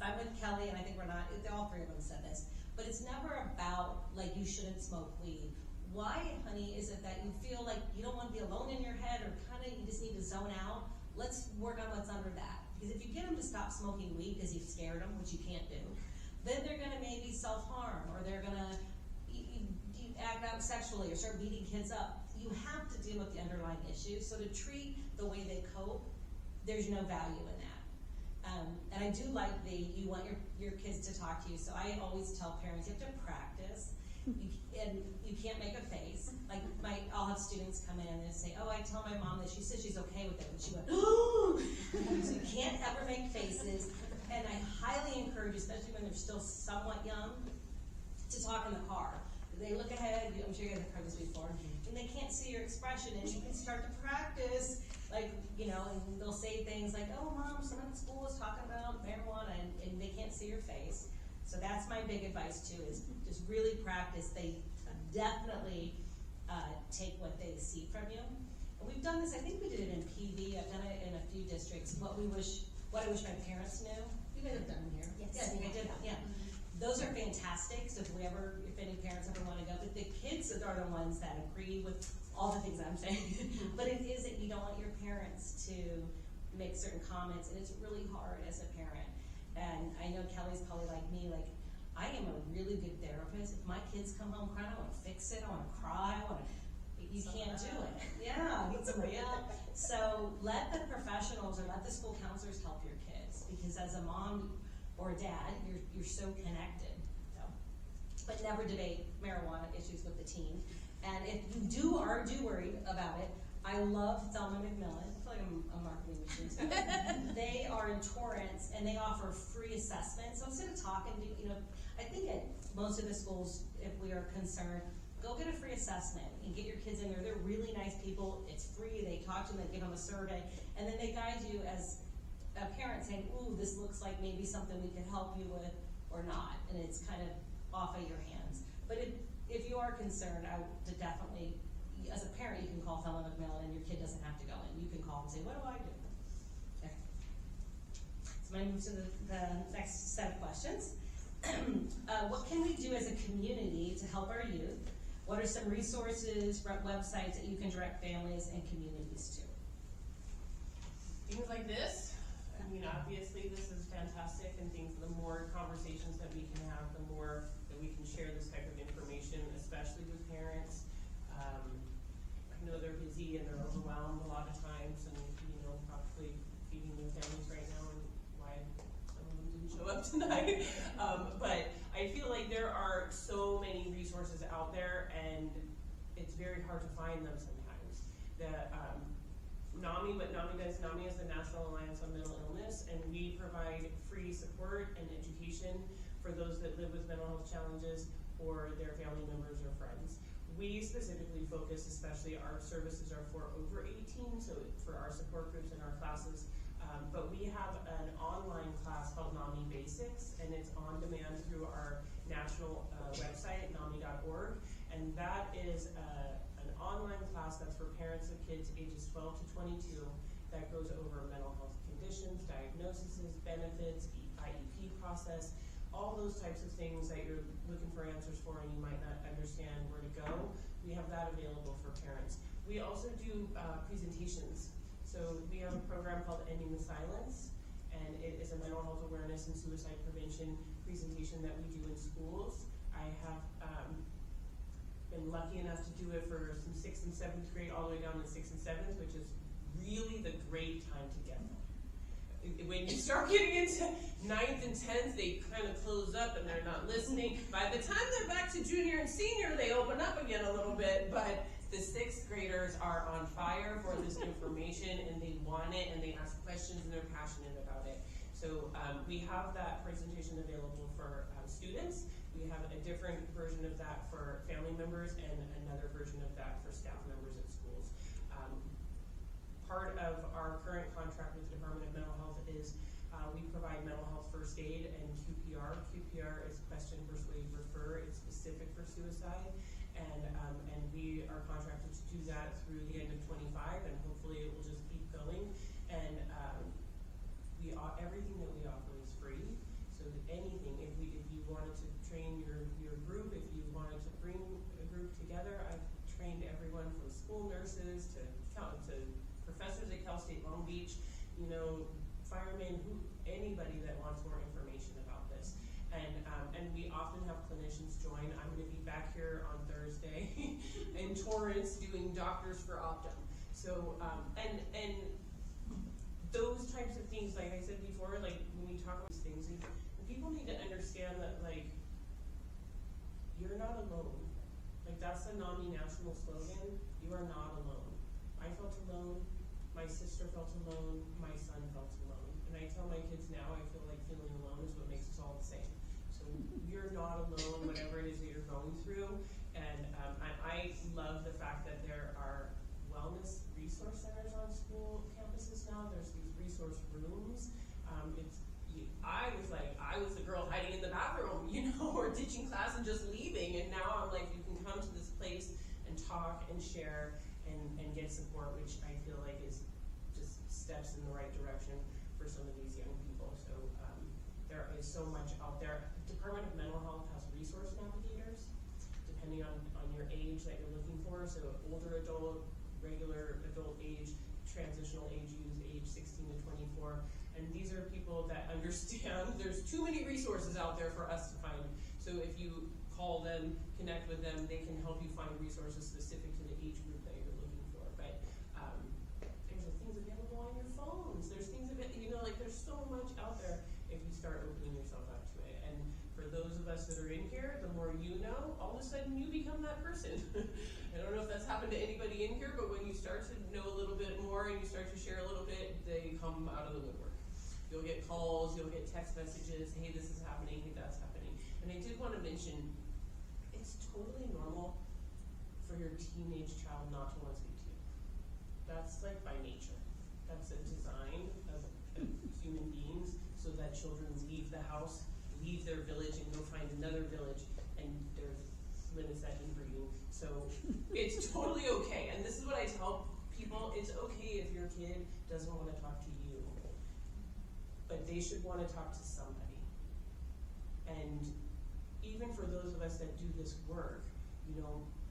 I'm with Kelly, and I think all 3 of them said this, but it's never about, like, you shouldn't smoke weed. Why, honey, is it that you feel like you don't want to be alone in your head, or kind of you just need to zone out? Let's work on what's under that. Because if you get them to stop smoking weed because you've scared them, which you can't do, then they're going to maybe self-harm, or they're going to act out sexually or start beating kids up. You have to deal with the underlying issues. So to treat the way they cope, there's no value in that. And I do like you want your kids to talk to you. So I always tell parents, you have to practice. And you can't make a face. Like, I'll have students come in and say, oh, I tell my mom that she says she's okay with it. And she went, oh! So you can't ever make faces. And I highly encourage, especially when they're still somewhat young, to talk in the car. They look ahead, I'm sure you guys have heard this before, and they can't see your expression, and you can start to practice, like, and they'll say things like, oh, Mom, someone at school was talking about marijuana, and they can't see your face. So that's my big advice, too, is just really practice. They definitely take what they see from you. And we've done this, I think we did it in PV, I've done it in a few districts, what I wish my parents knew. You guys have done it here. Yes. Yeah, I think I did, yeah. Those are fantastic, so if any parents ever want to go, but the kids are the ones that agree with all the things I'm saying. But it is that you don't want your parents to make certain comments, and it's really hard as a parent. And I know Kelly's probably like me, like, I am a really good therapist. If my kids come home crying, I want to fix it, I want to cry, you can't do it. Yeah, get somebody else. So let the professionals or let the school counselors help your kids, because as a mom or a dad, you're so connected. So, but never debate marijuana issues with the teen. And if you are worried about it, I love Thelma McMillan. I feel like I'm a marketing machine too. They are in Torrance, and they offer free assessments. So instead of talking to, I think at most of the schools, if we are concerned, go get a free assessment and get your kids in there. They're really nice people. It's free. They talk to them, they give them a survey, and then they guide you as a parent saying, ooh, this looks like maybe something we could help you with or not, and it's kind of off of your hands. But if you are concerned, I would definitely, as a parent, you can call Thelma McMillan, and your kid doesn't have to go in. You can call and say, what do I do? Okay. So I'm going to move to the next set of questions. What can we do as a community to help our youth? What are some resources, websites that you can direct families and communities to? Things like this. I mean, obviously this is fantastic, and the more conversations that we can have, the more that we can share this type of information, especially with parents. know they're busy and they're overwhelmed a lot of times, and probably feeding their families right now, and why some of them didn't show up tonight. But I feel like there are so many resources out there, and it's very hard to find them sometimes. NAMI is the National Alliance on Mental Illness, and we provide free support and education for those that live with mental health challenges or their family members or friends. We specifically focus, especially our services are for over 18, so for our support groups and our classes. But we have an online class called NAMI Basics, and it's on demand through our national website, NAMI.org, and that is an online class that's for parents of kids ages 12 to 22 that goes over mental health conditions, diagnoses, benefits, IEP process, all those types of things that you're looking for answers for and you might not understand where to go. We have that available for parents. We also do presentations. So we have a program called Ending the Silence, and it is a mental health awareness and suicide prevention presentation that we do in schools. I have been lucky enough to do it for some 6th and 7th grade all the way down to 6th and 7th, which is really the great time to get them. When you start getting into 9th and 10th, they kind of close up and they're not listening. By the time they're back to junior and senior, they open up again a little bit, but the 6th graders are on fire for this information, and they want it, and they ask questions, and they're passionate about it. So we have that presentation available for students. We have a different version of that for family members, and another version of that for staff members at schools. Part of our current contract with the Department of Mental Health is we provide mental health first aid and QPR. QPR is question, persuade, refer. It's specific for suicide. And we are contracted to do that through the end of 25, and hopefully it will just keep going. And everything that we offer is free. So anything, if you wanted to train your group, if you wanted to bring a group together, I've trained everyone from school nurses to professors at Cal State Long Beach, firemen, anybody that wants more information about this. And we often have clinicians join. I'm going to be back here on Thursday in Torrance doing Doctors for Optum. So, and those types of things, like I said before, like when we talk about these things, people need to understand that, like, you're not alone. Like, that's the NAMI national slogan. You are not alone. I felt alone. My sister felt alone. My son felt alone. And I tell my kids now, I feel like feeling alone is what makes us all the same. So you're not alone, whatever it is that you're going through. And I love the fact that there are wellness resource centers on school campuses now. There's these resource rooms. I was the girl hiding in the bathroom, or ditching class and just leaving. And now I'm like, you can come to this place and talk and share and get support, which I feel like is just steps in the right direction for some of these young people. So there is so much out there. Department of Mental Health has resource navigators, depending on your age that you're looking for. So older adult, regular adult age, transitional age youth, age 16 to 24. And these are people that understand there's too many resources out there for us to find. So if you call them, connect with them, they can help you find resources specific to the age group that you're looking for. But there's things available on your phones. There's things available, there's so much out there if you start opening yourself up to it. And for those of us that are in here, the more you know, all of a sudden you become that person. I don't know if that's happened to anybody in here, but when you start to know a little bit more and you start to share a little bit, they come out of the woodwork. You'll get calls, you'll get text messages, hey, this is happening, hey, that's happening. And I did want to mention, it's totally normal for your teenage child not to want to speak to you. That's like by nature. That's a design of human beings so that children leave the house, leave their village, and go find another village, and there's that inbreeding. So it's totally okay. And this is what I tell people, it's okay if your kid doesn't want to talk to you, but they should want to talk to somebody. And even for those of us that do this work,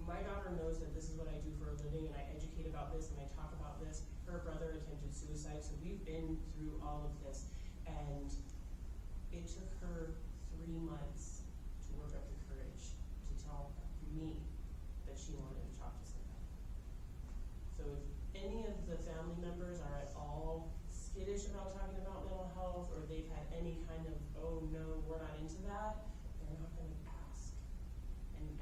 my daughter knows that this is what I do for a living, and I educate about this and I talk about this. Her brother attempted suicide, so we've been through all of this. And it took her 3 months to work up the courage to tell me that she wanted to talk to somebody. skittish about talking about mental health, or they've had any kind of, oh no, we're not into that, they're not gonna ask. And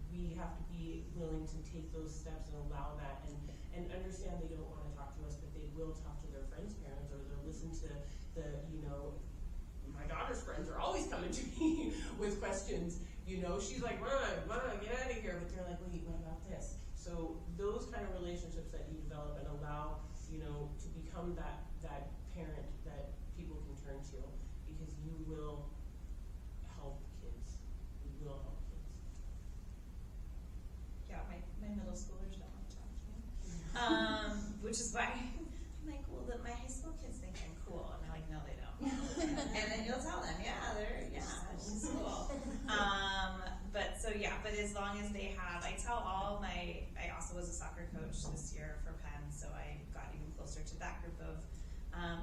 we have to be willing to take those steps and allow that, and understand they don't wanna talk to us, but they will talk to their friends' parents, or they'll listen to the, my daughter's friends are always coming to me with questions, she's like, Mom, get out of here, but they're like, wait, what about this? So those kind of relationships that you develop and allow, to become that parent that people can turn to, because you will help kids. You will help kids. Yeah, my middle schoolers don't want to talk to me. Which is why I'm like, well, my high school kids think I'm cool. And they're like, no, they don't. And then you'll tell them, she's cool. But as long as they have, I also was a soccer coach this year for Penn, so I got even closer to that group of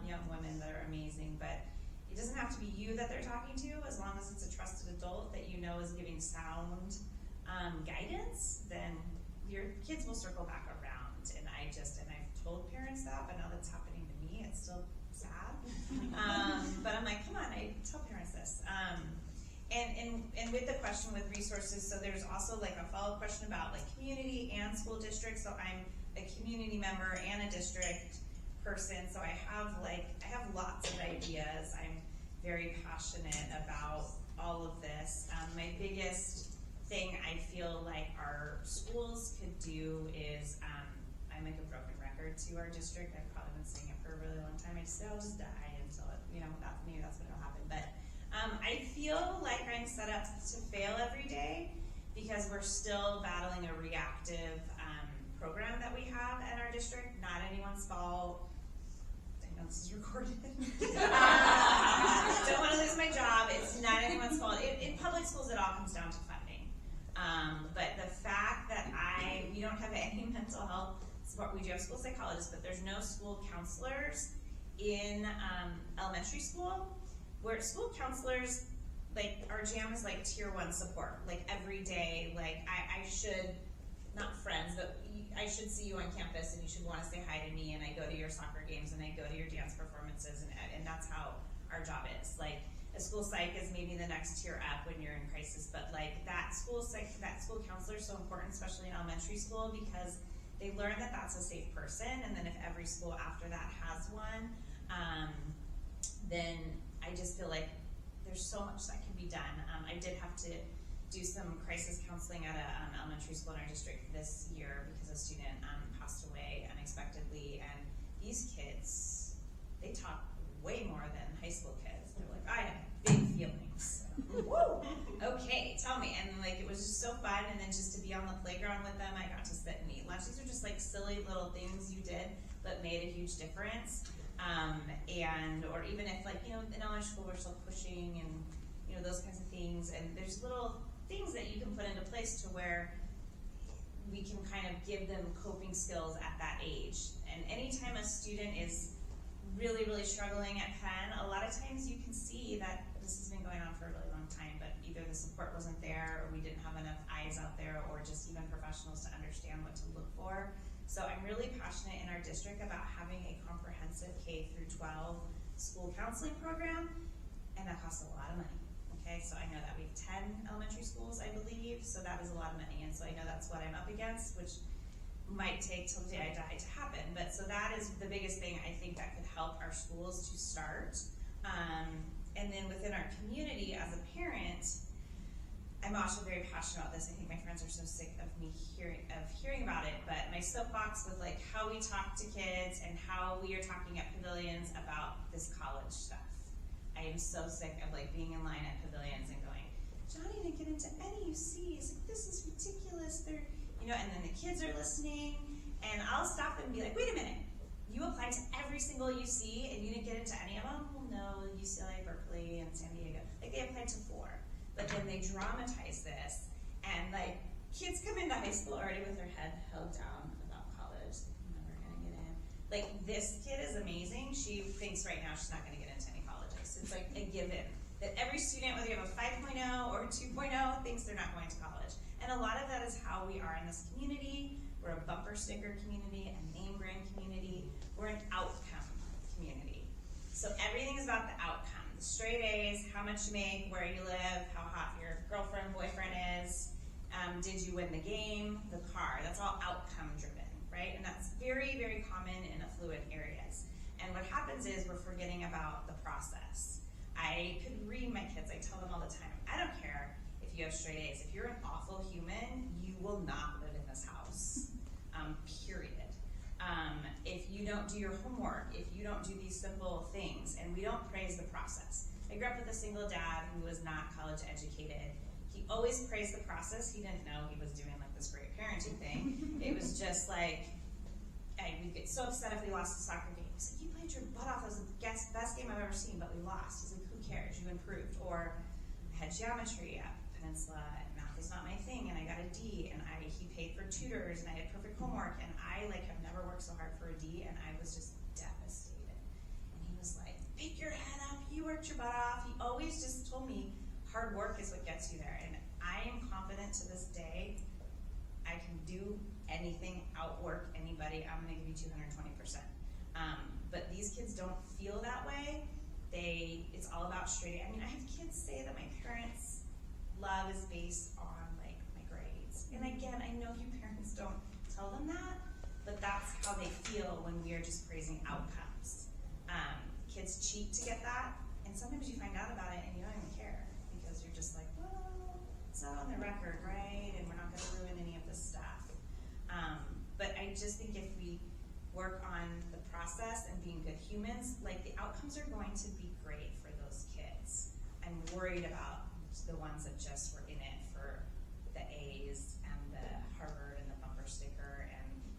young women that are amazing. But it doesn't have to be you that they're talking to, as long as it's a trusted adult that is giving sound guidance, then your kids will circle back around. And I've told parents that, but now that's happening to me, it's still sad. But I'm like, come on, I tell parents this. And with the question with resources, so there's also like a follow-up question about like community and school district. So I'm a community member and a district person, so I have lots of ideas. I'm very passionate about all of this. My biggest thing I feel like our schools could do is, I'm like a broken record to our district. I've probably been saying it for a really long time. I just say I'll just die until maybe that's when it'll happen. But I feel like I'm set up to fail every day because we're still battling a reactive program that we have at our district. Not anyone's fault. I know this is recorded. Don't want to lose my job. It's not anyone's fault. In public schools, it all comes down to funding. But the fact that we don't have any mental health support, we do have school psychologists, but there's no school counselors in elementary school. Where school counselors, like, our jam is like tier 1 support, like every day, like I should, not friends, but I should see you on campus and you should want to say hi to me, and I go to your soccer games and I go to your dance performances, and that's how our job is. Like, a school psych is maybe the next tier up when you're in crisis, but like that school counselor is so important, especially in elementary school, because they learn that that's a safe person, and then if every school after that has one, then I just feel like there's so much that can be done. I did have to do some crisis counseling at an elementary school in our district this year because a student passed away unexpectedly, and these kids, they talk way more than high school kids. They're like, I have big feelings. Woo! Okay, tell me. And like, it was just so fun, and then just to be on the playground with them, I got to sit and eat lunch. These are just like silly little things you did but made a huge difference. Or even if, like, in elementary school we're still pushing and, those kinds of things, and there's little things that you can put into place to where we can kind of give them coping skills at that age. And anytime a student is really, really struggling at Penn, a lot of times you can see that this has been going on for a really long time, but either the support wasn't there, or we didn't have enough eyes out there, or just even professionals to understand what to look for. So I'm really passionate in our district about having a comprehensive K through 12 school counseling program, and that costs a lot of money. Okay, so I know that we have 10 elementary schools, I believe, so that is a lot of money, and so I know that's what I'm up against, which might take till the day I die to happen. But so that is the biggest thing I think that could help our schools to start. And then within our community, as a parent, I'm also very passionate about this. I think my friends are so sick of me hearing about it, but my soapbox with like how we talk to kids and how we are talking at pavilions about this college stuff. I am so sick of like being in line at pavilions and going, Johnny didn't get into any UCs. Like, this is ridiculous. They're, and then the kids are listening, and I'll stop them and be like, wait a minute, you applied to every single UC and you didn't get into any of them? Well, no, UCLA, Berkeley, and San Diego. Like, they applied to 4. But then they dramatize this, and like, kids come into high school already with their head held down about college. Like, I'm never gonna get in. Like, this kid is amazing. She thinks right now she's not gonna get into any colleges. It's like a given that every student, whether you have a 5.0 or a 2.0, thinks they're not going to college. And a lot of that is how we are in this community. We're a bumper sticker community, a name brand community. We're an out So everything is about the outcome. The straight A's, how much you make, where you live, how hot your girlfriend, boyfriend is, did you win the game, the car. That's all outcome driven, right? And that's very, very common in affluent areas. And what happens is we're forgetting about the process. I could read my kids, I tell them all the time, I don't care if you have straight A's. If you're an awful human, you will not live in this house, period. If you don't do your homework, if you don't do these simple things, and we don't praise the process. I grew up with a single dad who was not college educated. He always praised the process. He didn't know he was doing like this great parenting thing. It was just like, we'd get so upset if we lost a soccer game. He's like, you played your butt off. It was the best game I've ever seen, but we lost. He's like, who cares? You improved. Or I had geometry at Peninsula, and math is not my thing, and I got a D, and he paid for tutors, and I had perfect homework, and I have never worked so hard for a D, and I was just devastated. And he was like, pick your head up, you worked your butt off. He always just told me hard work is what gets you there, and I am confident to this day I can do anything, outwork anybody. I'm going to give you 220%. But these kids don't feel that way. It's all about straight. I mean, I have kids say that my parents' love is based on like my grades. And again, I know you parents don't tell them that, but that's how they feel when we are just praising outcomes. Kids cheat to get that, and sometimes you find out about it and you don't even care because you're just like, well, it's not on the record, right? And we're not going to ruin any of this stuff. But I just think if we work on the process and being good humans, like the outcomes are going to be great for those kids. I'm worried about the ones that just were in it for the A's and the Harvard and the bumper sticker.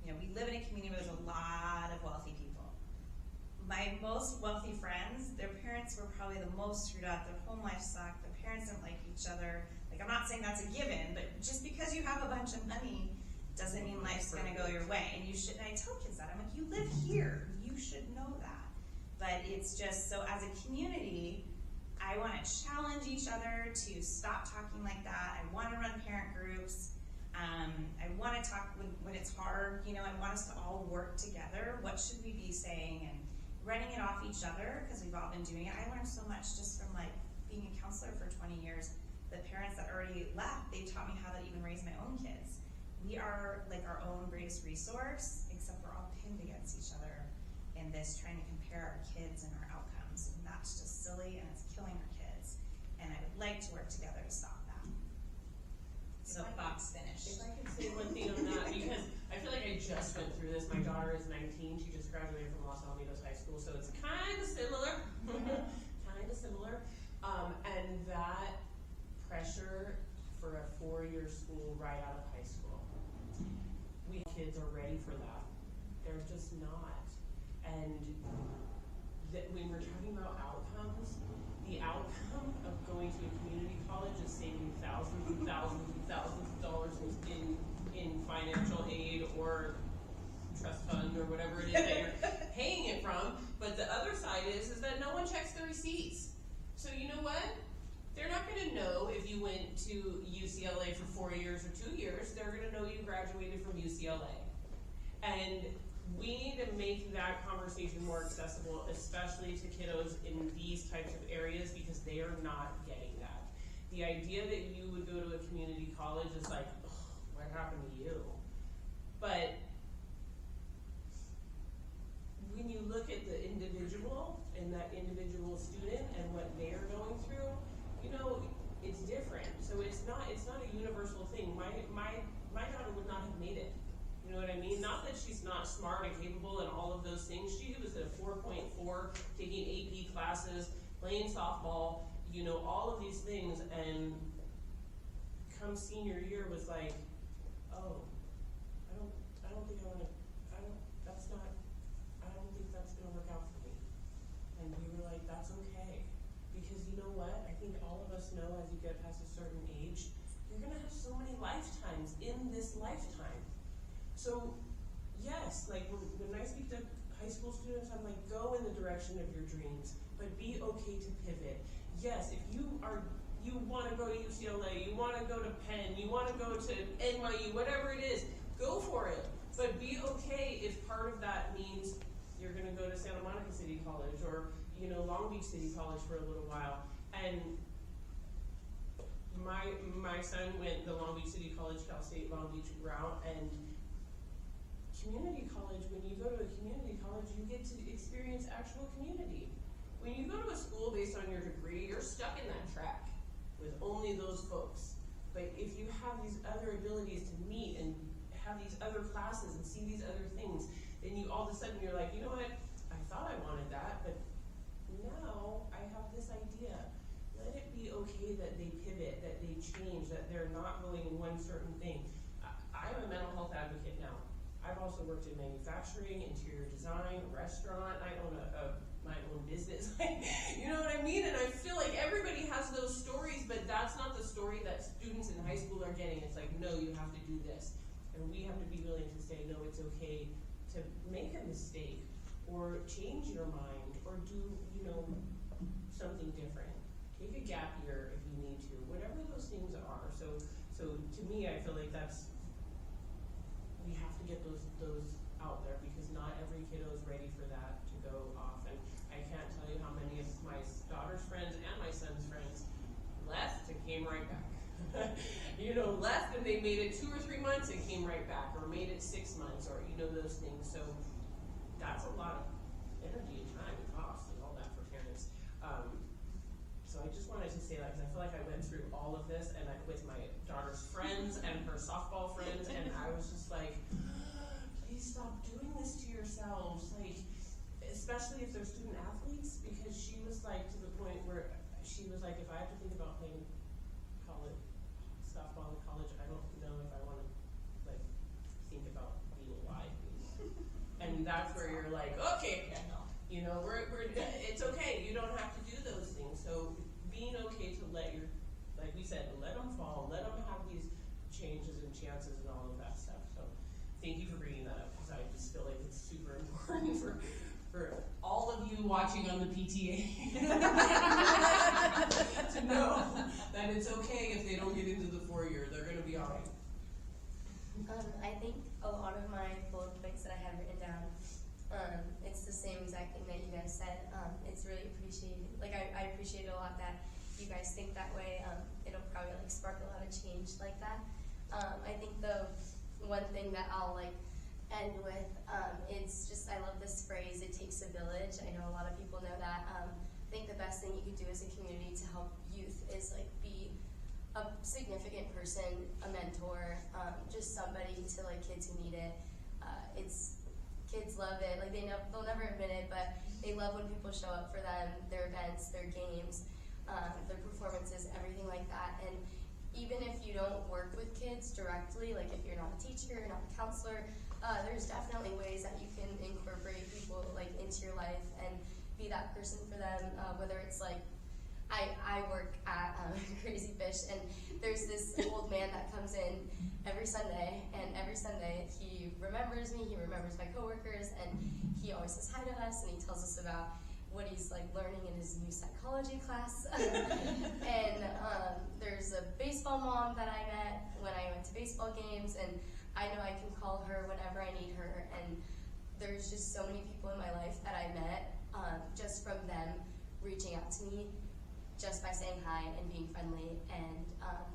And we live in a community with a lot of wealthy people. My most wealthy friends, their parents were probably the most screwed up. Their home life sucked. Their parents didn't like each other. Like, I'm not saying that's a given, but just because you have a bunch of money doesn't mean life's gonna go your way. And you should, and I tell kids that, I'm like, you live here, you should know that. But it's just, so as a community, I wanna challenge each other to stop talking like that. I wanna run parent groups. I wanna talk when it's hard, I want us to all work together. What should we be saying? And running it off each other, because we've all been doing it. I learned so much just from like being a counselor for 20 years. The parents that already left, they taught me how to even raise my own kids. We are like our own greatest resource, except we're all pinned against each other in this, trying to compare our kids and our outcomes. And that's just silly, and it's killing our kids. And I would like to work together to stop that. Soapbox finished. If I could say one thing on that, because I feel like I just went through this. My daughter is 19. She just graduated from Los Alamitos High School, so it's kind of similar. And that pressure for a 4-year school right out of high school. We kids are ready for that. They're just not. And when we're talking about outcomes, the outcome of going to a community college is saving thousands and thousands and thousands of dollars in financial aid or trust fund or whatever it is that you're paying it from. But the other side is that no one checks the receipts. So you know what? They're not going to know if you went to UCLA for 4 years or 2 years. They're going to know you graduated from UCLA. And we need to make that conversation more accessible, especially to kiddos in these types of areas, because they are not getting that. The idea that you would go to a community college is like, oh, what happened to you? But when you look at the individual and that individual student and what they're going through, it's different. So it's not a universal thing. My daughter would not have made it. You know what I mean? Not that she's not smart and capable and all of those things. She was at 4.4, taking AP classes, playing softball, all of these things, and come senior year was like, oh, I don't think that's gonna work out for me. And we were like, that's okay. Because you know what? I think all of us know as you get past a certain age, you're gonna have so many lifetimes in this lifetime. So yes, like when I speak to high school students, I'm like, go in the direction of your dreams, but be okay to pivot. Yes, if you want to go to UCLA, you want to go to Penn, you want to go to NYU, whatever it is, go for it. But be okay if part of that means you're going to go to Santa Monica City College, or Long Beach City College for a little while, and my son went the Long Beach City College, Cal State Long Beach route, and community college, when you go to a community college, you get to experience actual community. When you go to a school based on your degree, you're stuck in that track with only those folks. But if you have these other abilities to meet and have these other classes and see these other things, then you all of a sudden you're like, you know what, I thought I wanted that, but now I have this idea. Let it be okay that they pivot, that they change, that they're not going in one certain thing. I'm a mental health advocate now. I've also worked in manufacturing, interior design, restaurant. I own my own business. You know what I mean? And I feel like everybody has those stories, but that's not the story that students in high school are getting. It's like, no, you have to do this. And we have to be willing to say, no, it's okay to make a mistake or change your mind or do, something different. Take a gap year if you need to, whatever those things are. So to me, I feel like we have to get those out there because not every kiddo is ready for that to go off. And I can't tell you how many of my daughter's friends and my son's friends left and came right back. Left and they made it 2 or 3 months and came right back, or made it 6 months, or those things. So that's a lot of energy and time and cost and all that for parents. So I just wanted to say that because I feel like I went through all of this and with my daughter's friends and her softball friends, and I was just like, please stop doing this to yourselves, especially if they're student athletes, because she was to the point where she was like, if I have to think about playing college softball in college, I don't know if I want to think about being alive. And that's where you're like, okay, it's okay. You don't have to do those things. So being okay to let like we said, let them fall, let them have these changes and chances and all of that stuff. So thank you for bringing that up because I just feel like it's super important for all of you watching on the PTA to know that it's okay if they don't get into the 4-year. They're going to be all right. I think a lot of my bullet points that I have written down, it's the same exact thing that you guys said. It's really appreciated. I appreciate it a lot that you guys think that way. It'll probably spark a lot of change like that. I think the one thing that I'll end with, it's just, I love this phrase, it takes a village. I know a lot of people know that. I think the best thing you can do as a community to help youth is be a significant person, a mentor, just somebody to kids who need it. Kids love it. They'll never admit it, but they love when people show up for them, their events, their games, their performances, everything like that. And even if you don't work with kids directly, if you're not a teacher, you're not a counselor, there's definitely ways that you can incorporate people into your life and be that person for them, whether it's I work at Crazy Fish, and there's this old man that comes in every Sunday, and every Sunday he remembers me, he remembers my coworkers, and he always says hi to us, and he tells us about what he's learning in his new psychology class. And there's a baseball mom that I met when I went to baseball games, and I know I can call her whenever I need her, and there's just so many people in my life that I met just from them reaching out to me, just by saying hi and being friendly, and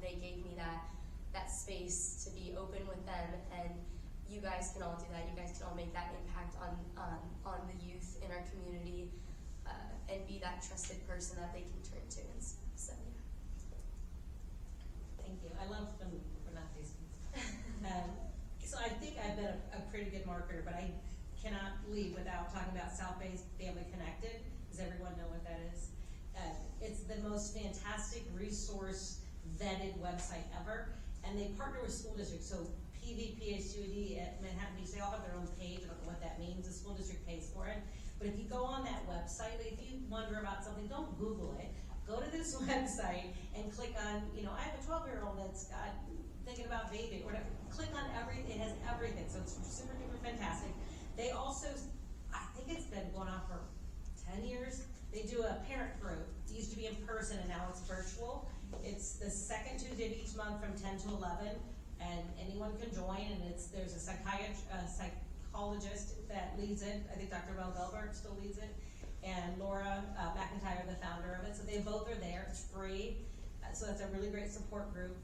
they gave me that space to be open with them, and you guys can all do that. You guys can all make that impact on the youth in our community, and be that trusted person that they can turn to. And so yeah. Thank you. I love them for not these things. So I think I've been a pretty good marketer, but I cannot leave without talking about South Bay's Family Connected. Does everyone know what that is? It's the most fantastic resource vetted website ever, and they partner with school districts. So PVPACUD at Manhattan Beach, they all have their own page. I don't know what that means. The school district pays for it. But if you go on that website, if you wonder about something, don't Google it. Go to this website and click on, I have a 12-year-old that's thinking about vaping, or whatever. Click on everything. It has everything. So it's super duper fantastic. They also, I think it's been going on for 10 years. They do a parent group. It used to be in person, and now it's virtual. It's the second Tuesday of each month from 10 to 11, and anyone can join. And there's a psychologist that leads it. I think Dr. Mel Gelbert still leads it. and Laura McIntyre, the founder of it. So they both are there. It's free. So that's a really great support group.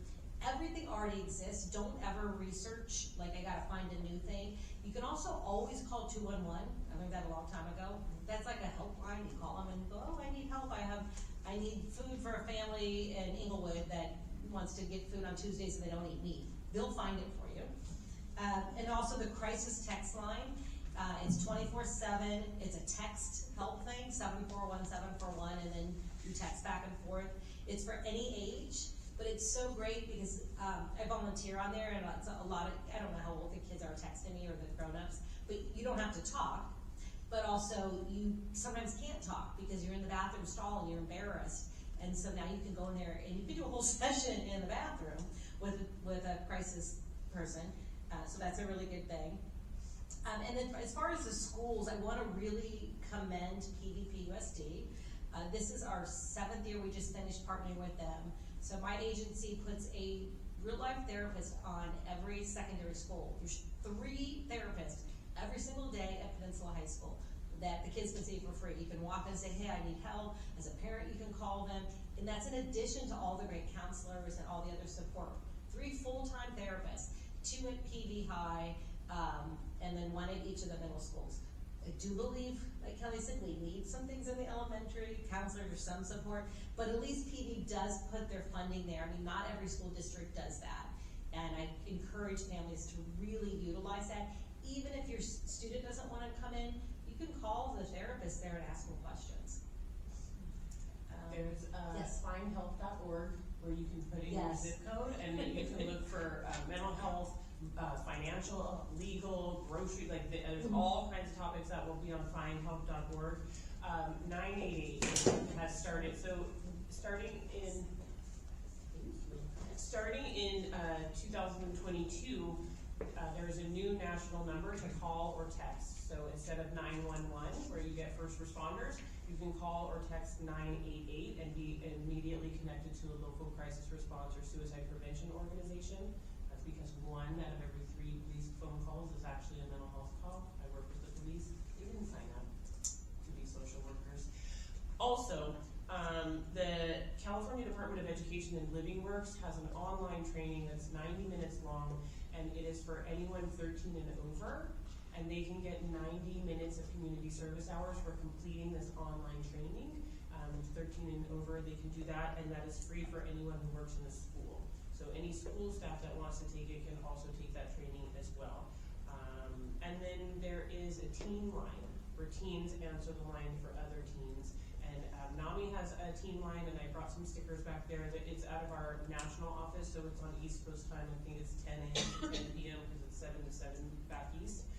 Everything already exists. Don't ever research, like I gotta find a new thing. You can also always call 211. I learned that a long time ago. That's like a helpline. You call them and go, oh, I need help. I need food for a family in Inglewood that wants to get food on Tuesdays and they don't eat meat. They'll find it for you. And also the crisis text line. It's 24/7. It's a text help thing, 741-741, and then you text back and forth. It's for any age, but it's so great because I volunteer on there, and it's a lot of, I don't know how old the kids are texting me or the grown-ups, but you don't have to talk. But also, you sometimes can't talk because you're in the bathroom stall and you're embarrassed. And so now you can go in there and you can do a whole session in the bathroom with a crisis person. So that's a really good thing. And then as far as the schools, I want to really commend PVPUSD. This is our 7th year. We just finished partnering with them. So my agency puts a real-life therapist on every secondary school. There's 3 therapists every single day at Peninsula High School that the kids can see for free. You can walk and say, hey, I need help. As a parent, you can call them. And that's in addition to all the great counselors and all the other support. 3 full-time therapists, 2 at PV High, and then 1 at each of the middle schools. I do believe, like Kelly said, we need some things in the elementary, counselors or some support, but at least PV does put their funding there. I mean, not every school district does that. And I encourage families to really utilize that. Even if your student doesn't want to come in, you can call the therapist there and ask them questions. There's Yes. findhelp.org where you can put in your Yes. zip code, and then you can look for mental health, financial, legal, grocery, like there's all kinds of topics that will be on findhelp.org. 988 has started, so starting in 2022, there is a new national number to call or text. So instead of 911, where you get first responders, you can call or text 988 and be immediately connected to a local crisis response or suicide prevention organization. That's because 1 out of every 3 police phone calls is actually a mental health call. I work with the police. They didn't sign up to be social workers. Also, the California Department of Education and Living Works has an online training that's 90 minutes long, and it is for anyone 13 and over, and they can get 90 minutes of community service hours for completing this online training. 13 and over, they can do that, and that is free for anyone who works in a school. So any school staff that wants to take it can also take that training as well. And then there is a teen line where teens answer the line for other teens. And NAMI has a teen line, and I brought some stickers back there. It's out of our national office, so it's on East Coast time. I think it's 10 a.m. to 10 p.m. because it's 7 to 7 back east.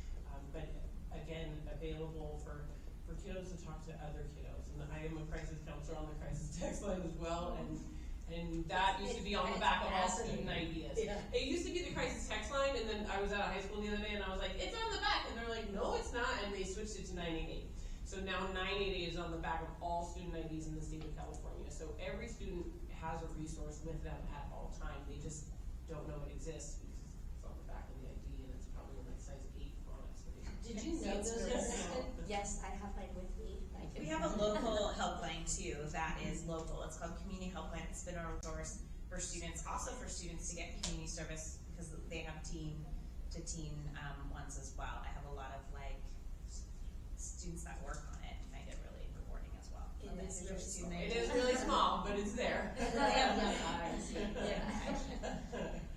But again, available for kiddos to talk to other kiddos. And I am a crisis counselor on the crisis text line as well, and that used to be on the back of all student ideas. Yeah. It used to be the crisis text line, and then I was at a high school the other day, and I was like, it's on the back, and they're like, no, it's not, and they switched it to 988. So now 988 is on the back of all student IDs in the state of California. So every student has a resource with them at all times. They just don't know it exists because it's on the back of the ID, and it's probably in like size 8 font. So Did you know It's those really existed? Yes, I have mine with me. We have a local helpline too that is local. It's called Community Helpline. It's been a resource for students, also for students to get community service because they have teen to teen ones as well. I have a lot of like students that work on it and find it really rewarding as well. It is really small. it is really small, but it's there. They have young eyes. Yeah.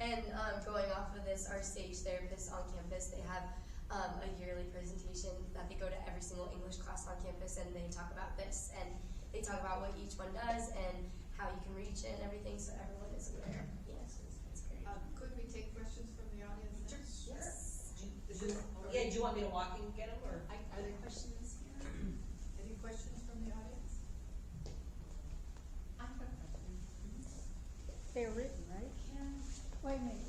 And going off of this, our stage therapists on campus, they have a yearly presentation that they go to every single English class on campus, and they talk about this, and they talk about what each one does and how you can reach it and everything, so everyone is aware. Yes, it's great. Could we take questions from the audience? Sure. Yes. Yeah, do you want me to walk and get them, or? Are there questions here? Any questions from the audience? I have a question. They're written, right? Wait a minute,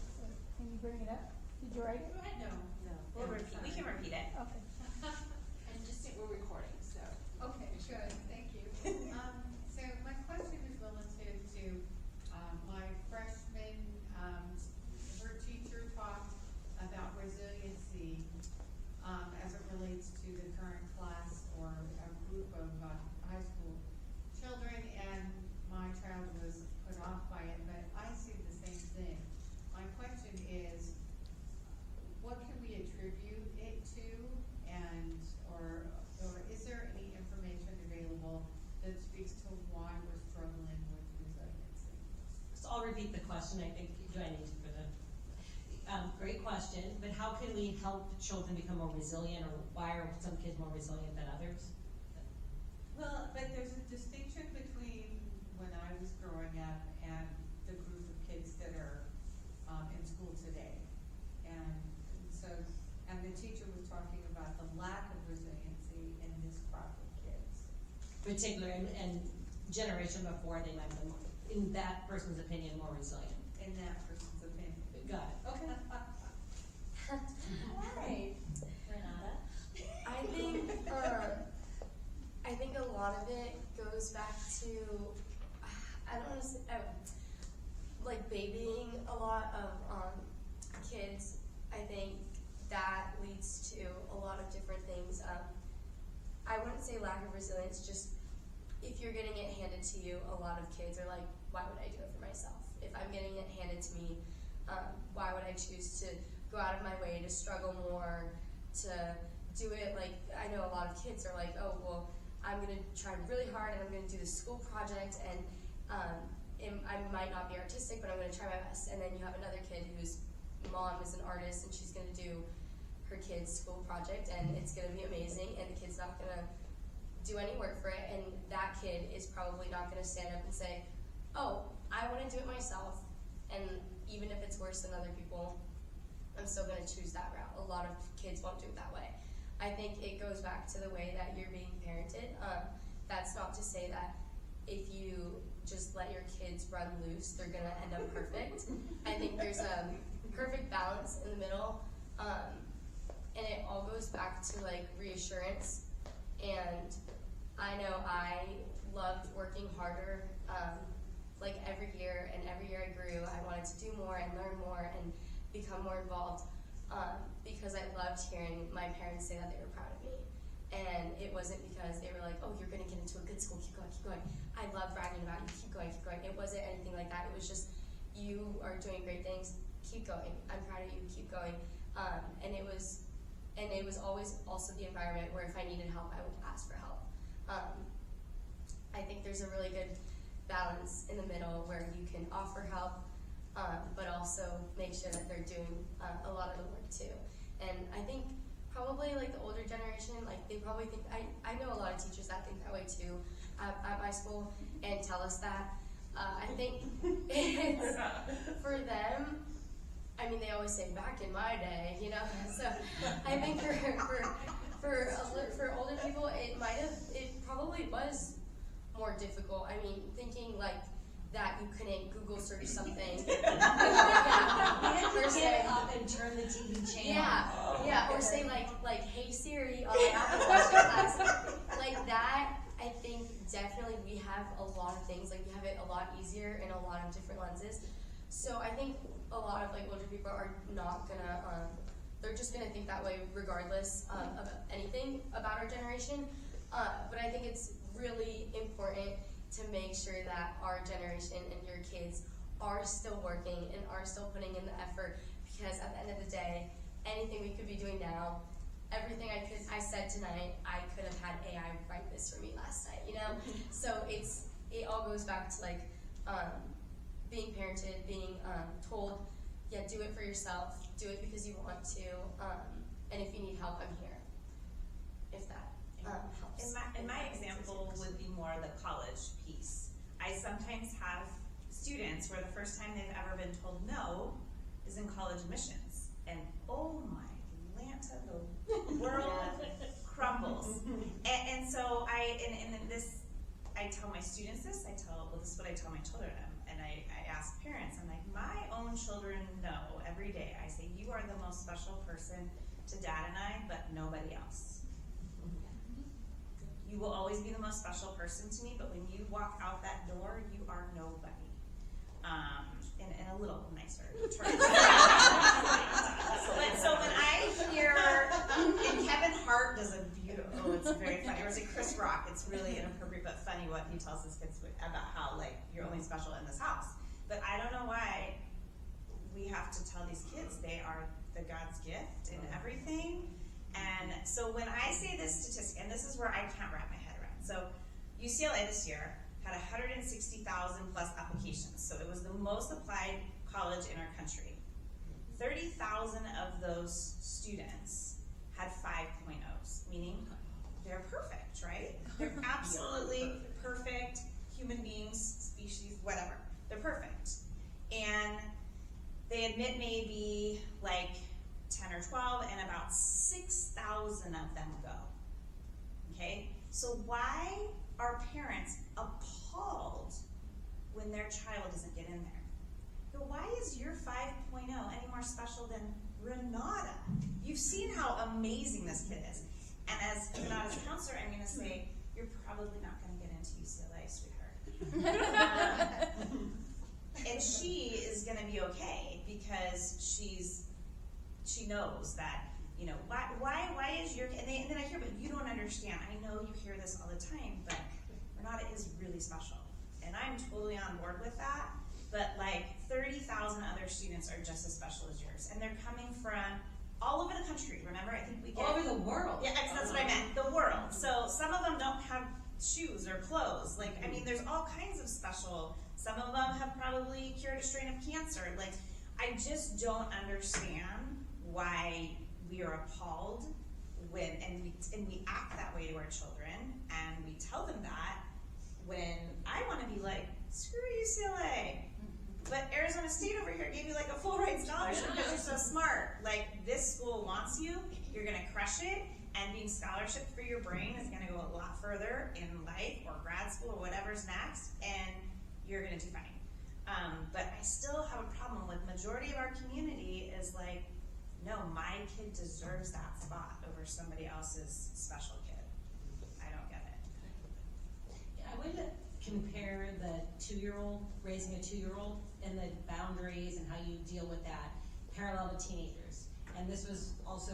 can you bring it up? Did you write it? No. We can repeat it. Okay. And just say we're recording, so. Okay, good, thank you. So my question is relative to, my freshman, her teacher talked about resiliency, as it relates to the current class or a group of do I need to for the, great question, but how can we help children become more resilient, or why are some kids more resilient than others? Well, but there's a distinction between when I was growing up and the group of kids that are in school today. And so, and the teacher was talking about the lack of resiliency in this crop of kids. Particular and generation before, they might be, in that person's opinion, more resilient. In that person's opinion. Got it, okay. Right. Renata? I think a lot of it goes back to, I don't want to say, like babying a lot of kids. I think that leads to a lot of different things. I wouldn't say lack of resilience, just if you're getting it handed to you, a lot of kids are like, why would I do it for myself? If I'm getting it handed to me, why would I choose to go out of my way to struggle more, to do it? Like, I know a lot of kids are like, oh, well, I'm going to try really hard and I'm going to do this school project, and I might not be artistic, but I'm going to try my best. And then you have another kid whose mom is an artist and she's going to do her kid's school project and it's going to be amazing, and the kid's not going to do any work for it, and that kid is probably not going to stand up and say, oh, I want to do it myself, and even if it's worse than other people, I'm still going to choose that route. A lot of kids won't do it that way. I think it goes back to the way that you're being parented. That's not to say that if you just let your kids run loose, they're going to end up perfect. I think there's a perfect balance in the middle, and it all goes back to like reassurance. And I know I loved working harder, like every year, and every year I grew. I wanted to do more and learn more and become more involved, because I loved hearing my parents say that they were proud of me. And it wasn't because they were like, oh, you're going to get into a good school, keep going, keep going. I love bragging about you, keep going, keep going. It wasn't anything like that. It was just, you are doing great things, keep going. I'm proud of you, keep going. And it was always also the environment where if I needed help, I would ask for help. I think there's a really good balance in the middle where you can offer help, but also make sure that they're doing a lot of the work too. And I think probably like the older generation, like they probably think, I know a lot of teachers that think that way too at my school and tell us that. I think it's, for them, I mean, they always say back in my day, you know. So I think for older people, it probably was more difficult. I mean, thinking like that you couldn't Google search something. Or get up and turn the TV channel. Yeah, or say like hey Siri on my Apple Watch class. Like that, I think definitely we have a lot of things, like we have it a lot easier in a lot of different lenses. So I think a lot of like older people are not gonna, they're just gonna think that way regardless of anything about our generation. But I think it's really important to make sure that our generation and your kids are still working and are still putting in the effort, because at the end of the day, anything we could be doing now, everything I said tonight, I could have had AI write this for me last night, you know? So it all goes back to like being parented, being told, yeah, do it for yourself, do it because you want to, and if you need help, I'm here. If that helps. In my example would be more the college piece. I sometimes have students where the first time they've ever been told no is in college admissions, and oh my Lanta, the world crumbles. And so I tell my students this. This is what I tell my children, and I ask parents. I'm like, my own children know every day. I say, you are the most special person to Dad and I, but nobody else. You will always be the most special person to me, but when you walk out that door, you are nobody. In a little nicer terms. But so when I hear, and Kevin Hart does a beautiful, it's very funny, or is it Chris Rock? It's really inappropriate but funny what he tells his kids about how like you're only special in this house. But I don't know why we have to tell these kids they are the God's gift and everything. And so when I say this statistic, and this is where I can't wrap my head around. So UCLA this year had 160,000 plus applications. So it was the most applied college in our country. 30,000 of those students had 5.0s, meaning they're perfect, right? They're absolutely perfect human beings, species, whatever. They're perfect. And they admit maybe like 10 or 12, and about 6,000 of them go. Okay? So why are parents appalled when their child doesn't get in there? So why is your 5.0 any more special than Renata? You've seen how amazing this kid is. And as Renata's counselor, I'm going to say, you're probably not going to get into UCLA, sweetheart. And she is going to be okay because she knows that, you know, why is your, and then I hear, but you don't understand. I know you hear this all the time, but Renata is really special. And I'm totally on board with that. But like 30,000 other students are just as special as yours. And they're coming from all over the country, remember? I think we get all over the world. Yeah, that's what I meant, the world. So some of them don't have shoes or clothes. Like, I mean, there's all kinds of special, some of them have probably cured a strain of cancer. Like, I just don't understand why we are appalled when, and we act that way to our children, and we tell them that when I want to be like, screw UCLA. But Arizona State over here gave you like a full ride scholarship because you're so smart. Like, this school wants you, you're going to crush it, and being scholarship for your brain is going to go a lot further in life or grad school or whatever's next, and you're going to do fine. But I still have a problem with majority of our community is like, no, my kid deserves that spot over somebody else's special kid. I don't get it. Yeah, I would compare the 2-year-old, raising a 2-year-old, and the boundaries and how you deal with that, parallel to teenagers. And this was also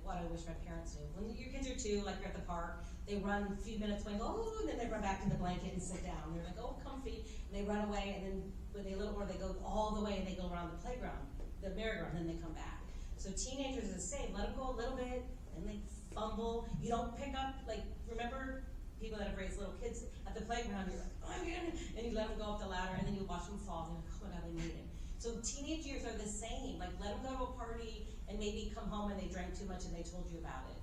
what I wish my parents knew. When your kids are 2, like you're at the park, they run a few minutes playing, oh, and then they run back to the blanket and sit down. They're like, oh, comfy, and they run away, and then when they little more, they go all the way and they go around the playground, the merry-go-round, and then they come back. So teenagers is the same. Let them go a little bit, and they fumble. You don't pick up, like, remember people that have raised little kids at the playground, you're like, oh my God, and you let them go up the ladder, and then you watch them fall, and you're like, oh my God, they made it. So teenage years are the same. Like, let them go to a party, and maybe come home and they drank too much and they told you about it.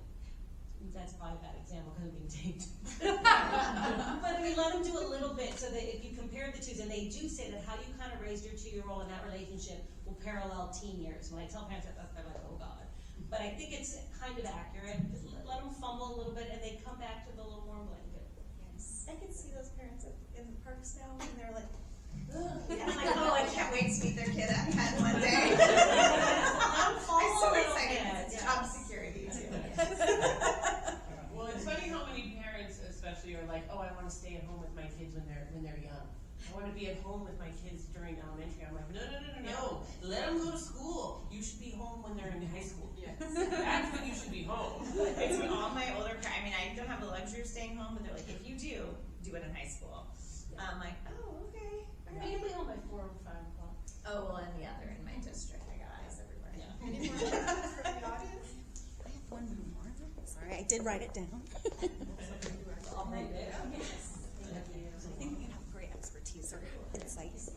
That's probably a bad example because I'm being taped. But I mean, let them do a little bit so that if you compare the two, and they do say that how you kind of raised your 2-year-old in that relationship will parallel teen years. When I tell parents that, they're like, oh God. But I think it's kind of accurate. Let them fumble a little bit and they come back to the little warm blanket. Yes. I can see those parents in the parks now, and they're like, yeah, I'm like, oh, I can't wait to meet their kid at Penn one day. I'm so excited. It's job security too. Well, it's funny how many parents, especially, are like, oh, I want to stay at home with my kids when they're young. I want to be at home with my kids during elementary. I'm like, no. Let them go to school. You should be home when they're in high school. Yes. That's when you should be home. It's when all my older parents, I mean, I don't have the luxury of staying home, but they're like, if you do it in high school. I'm like, oh, okay. Are you home by 4 or 5 o'clock? Oh, well, and yeah, they're in my district. I got eyes everywhere. Yeah. Any more questions from the audience? I have one more. Sorry, I did write it down. I'll read it. I think you have great expertise or insights.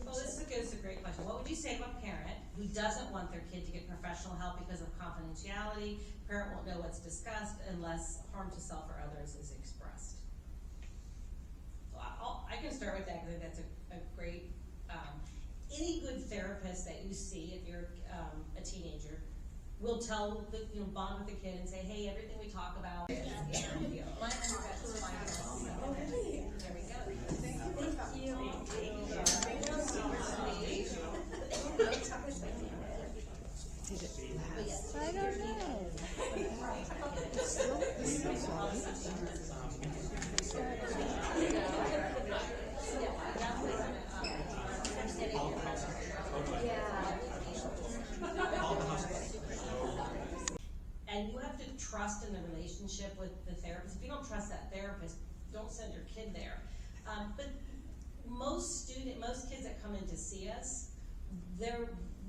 Well, this is a great question. What would you say to a parent who doesn't want their kid to get professional help because of confidentiality? Parent won't know what's discussed unless harm to self or others is expressed. So I can start with that because that's a great, any good therapist that you see, if you're a teenager, will tell, bond with the kid and say, hey, everything we talk about. Oh, really? There we go. Thank you. I don't know. And you have to trust in the relationship with the therapist. If you don't trust that therapist, don't send your kid there. But most kids that come in to see us,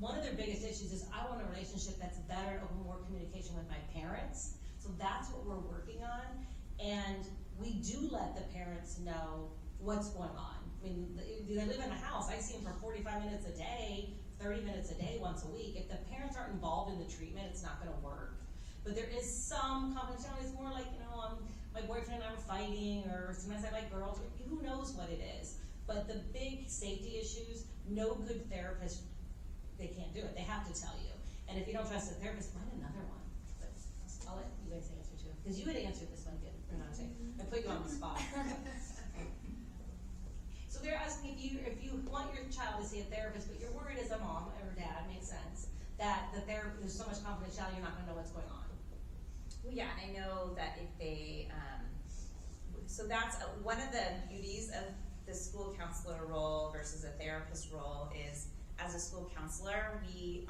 one of their biggest issues is I want a relationship that's better, open more communication with my parents. So that's what we're working on. And we do let the parents know what's going on. mean, they live in a house, I see them for 45 minutes a day, 30 minutes a day, once a week. If the parents aren't involved in the treatment, it's not gonna work. But there is some confidentiality. It's more like, my boyfriend and I were fighting, or sometimes I like girls, or who knows what it is. But the big safety issues, no good therapist, they can't do it. They have to tell you. And if you don't trust the therapist, find another one. But I'll let you guys answer too, because you had answered this one good, Renate. I put you on the spot. So they're asking if you want your child to see a therapist, but you're worried as a mom or dad, makes sense, that there's so much confidentiality, you're not gonna know what's going on. Well, yeah, I know that if they, so that's one of the beauties of the school counselor role versus a therapist role is, as a school counselor, we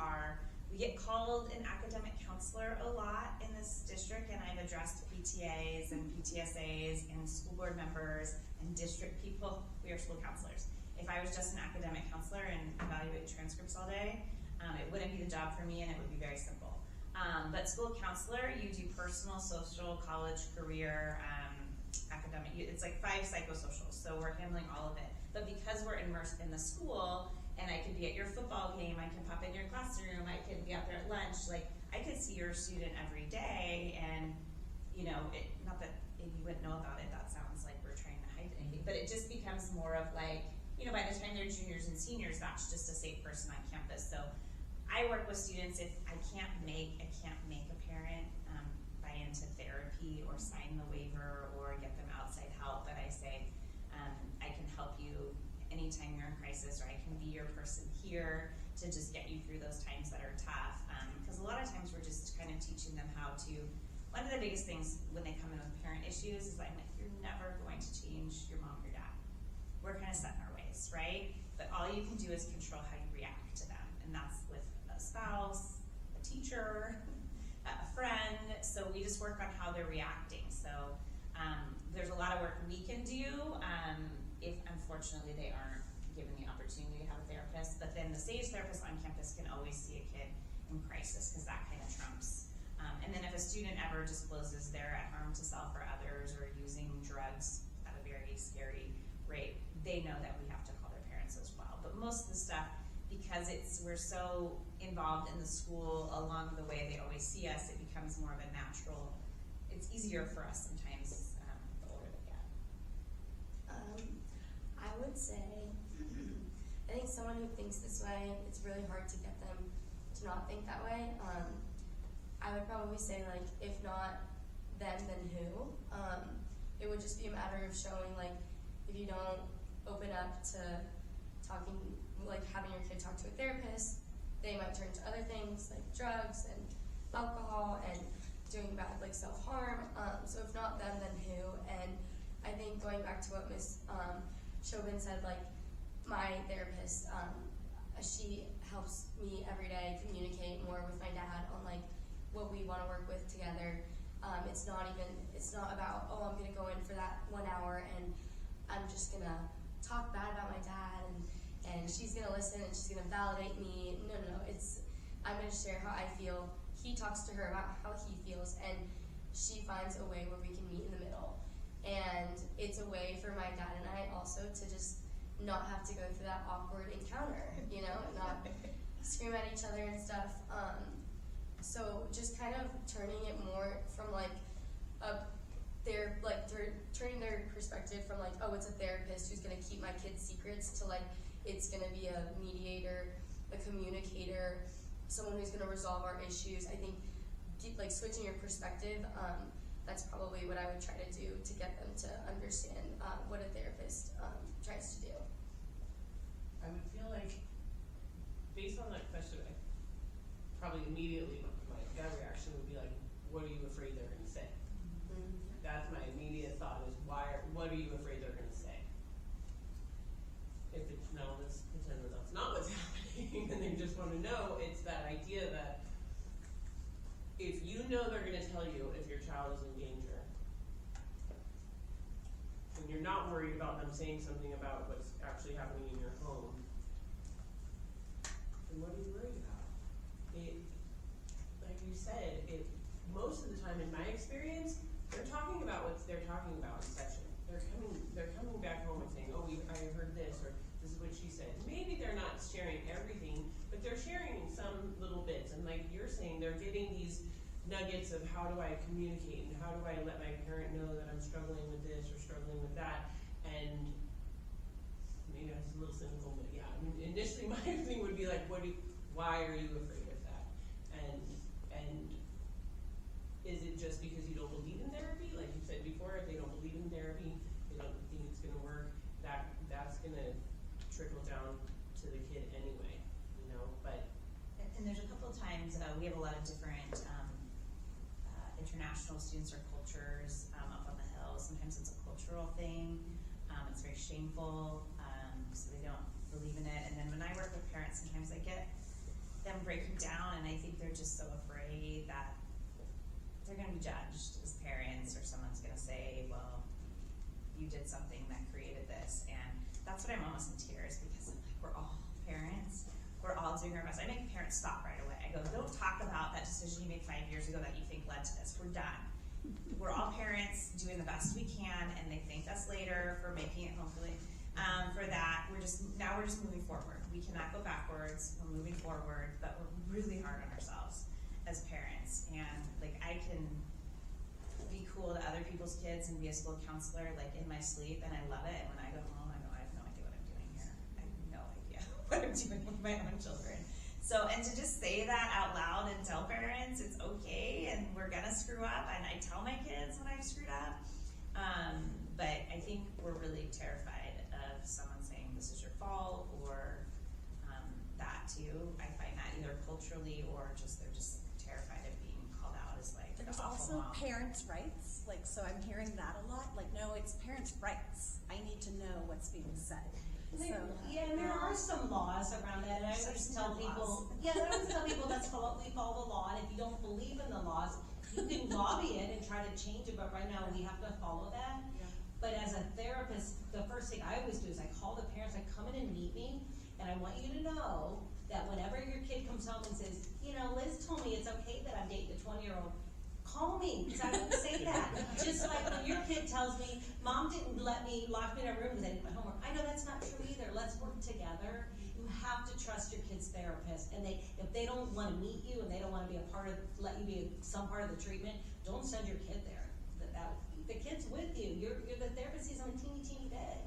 get called an academic counselor a lot in this district, and I've addressed PTAs and PTSAs and school board members and district people. We are school counselors. If I was just an academic counselor and evaluate transcripts all day, it wouldn't be the job for me, and it would be very simple. But school counselor, you do personal, social, college, career, academic. It's like 5 psychosocials, so we're handling all of it. But because we're immersed in the school, and I could be at your football game, I can pop in your classroom, I could be out there at lunch, like I could see your student every day, and not that you wouldn't know about it, that sounds like we're trying to hide anything, but it just becomes more of like, by the time they're juniors and seniors, that's just a safe person on campus. So I work with students. If I can't make a parent buy into therapy or sign the waiver or get them outside help, but I say, I can help you anytime you're in crisis, or I can be your person here to just get you through those times that are tough. Because a lot of times we're just kind of teaching them how to, one of the biggest things when they come in with parent issues is I'm like, you're never going to change your mom or dad. We're kind of set in our ways, right? But all you can do is control how you react to them. And that's with a spouse, a teacher, a friend. So we just work on how they're reacting. So there's a lot of work we can do if unfortunately they aren't given the opportunity to have a therapist. But then the SAGE therapist on campus can always see a kid in crisis, because that kind of trumps. And then if a student ever discloses they're at harm to self or others, or using drugs at a very scary rate, they know that we have to call their parents as well. But most of the stuff, because we're so involved in the school along the way they always see us, it becomes more of a natural, it's easier for us sometimes the older they get. I would say, I think someone who thinks this way, it's really hard to get them to not think that way. I would probably say, like, if not them, then who? It would just be a matter of showing, like, if you don't open up to talking, like having your kid talk to a therapist, they might turn to other things like drugs and alcohol and doing bad, like, self-harm. So if not them, then who? And I think going back to what Ms. Chauvin said, like, my therapist, she helps me every day communicate more with my dad on, like, what we want to work with together. It's not about, oh, I'm gonna go in for that 1 hour and I'm just gonna talk bad about my dad and she's gonna listen and she's gonna validate me. No, I'm gonna share how I feel. He talks to her about how he feels, and she finds a way where we can meet in the middle. And it's a way for my dad and I also to just not have to go through that awkward encounter, not scream at each other and stuff. So just kind of turning it more from turning their perspective from like, oh, it's a therapist who's gonna keep my kids' secrets, to like, it's gonna be a mediator, a communicator, someone who's gonna resolve our issues. I think like switching your perspective, that's probably what I would try to do to get them to understand what a therapist tries to do. I would feel like, based on that question, probably immediately my gut reaction would be like, what are you afraid they're going to say? Mm-hmm. That's my immediate thought is, what are you afraid they're going to say? If it's no, let's pretend that that's not what's happening, and they just want to know, it's that idea that if you know they're going to tell you if your child is in danger, and you're not worried about them saying something about what's actually happening in your home, then what are you worried about? Like you said, most of the time in my experience, they're talking about what they're talking about in session. they're coming back home and saying, oh, I heard this, or this is what she said. Maybe they're not sharing everything, but they're sharing some little bits. And like you're saying, they're getting these nuggets of how do I communicate and how do I let my parent know that I'm struggling with this or struggling with that. And maybe that's a little cynical, but yeah, I mean, initially my thing would be like, why are you afraid of that? And is it just because you don't believe in therapy? Like you said before, if they don't believe in therapy, they don't think it's gonna work, that's gonna trickle down to the kid anyway, you know, but. And there's a couple of times, we have a lot of different, international students or cultures, up on the hill. Sometimes it's a cultural thing, it's very shameful, so they don't believe in it. And then when I work with parents, sometimes I get them breaking down, and I think they're just so afraid that they're gonna be judged as parents, or someone's gonna say, well, you did something that created this. And that's what I'm almost in tears, because I'm like, we're all parents, we're all doing our best. I make parents stop right away. I go, don't talk about that decision you made 5 years ago that you think led to this. We're done. We're all parents doing the best we can, and they thank us later for making it, hopefully, for that. Now we're just moving forward. We cannot go backwards, we're moving forward, but we're really hard on ourselves as parents. And like, I can be cool to other people's kids and be a school counselor like in my sleep, and I love it. And when I go home, I go, I have no idea what I'm doing here. I have no idea what I'm doing with my own children. So, and to just say that out loud and tell parents it's okay, and we're gonna screw up, and I tell my kids when I've screwed up, but I think we're really terrified of someone saying this is your fault, or that too. I find that either culturally or just they're just terrified of being called out as like There's the awful also mom. parents' rights, like, so I'm hearing that a lot, like, no, it's parents' rights. I need to know what's being said. Yeah, and there are some laws around that, and I always tell people, that's what we follow the law, and if you don't believe in the laws, you can lobby it and try to change it, but right now we have to follow that. Yeah. But as a therapist, the first thing I always do is I call the parents, I come in and meet me, and I want you to know that whenever your kid comes home and says, you know, Liz told me it's okay that I'm dating a 20-year-old, call me, because I wouldn't say that. Just like when your kid tells me, Mom didn't let me lock me in a room because I did my homework. I know that's not true either. Let's work together. You have to trust your kid's therapist, and if they don't want to meet you and they don't want to be a part of, let you be some part of the treatment, don't send your kid there. The kid's with you. You're the therapist is on a teeny bed,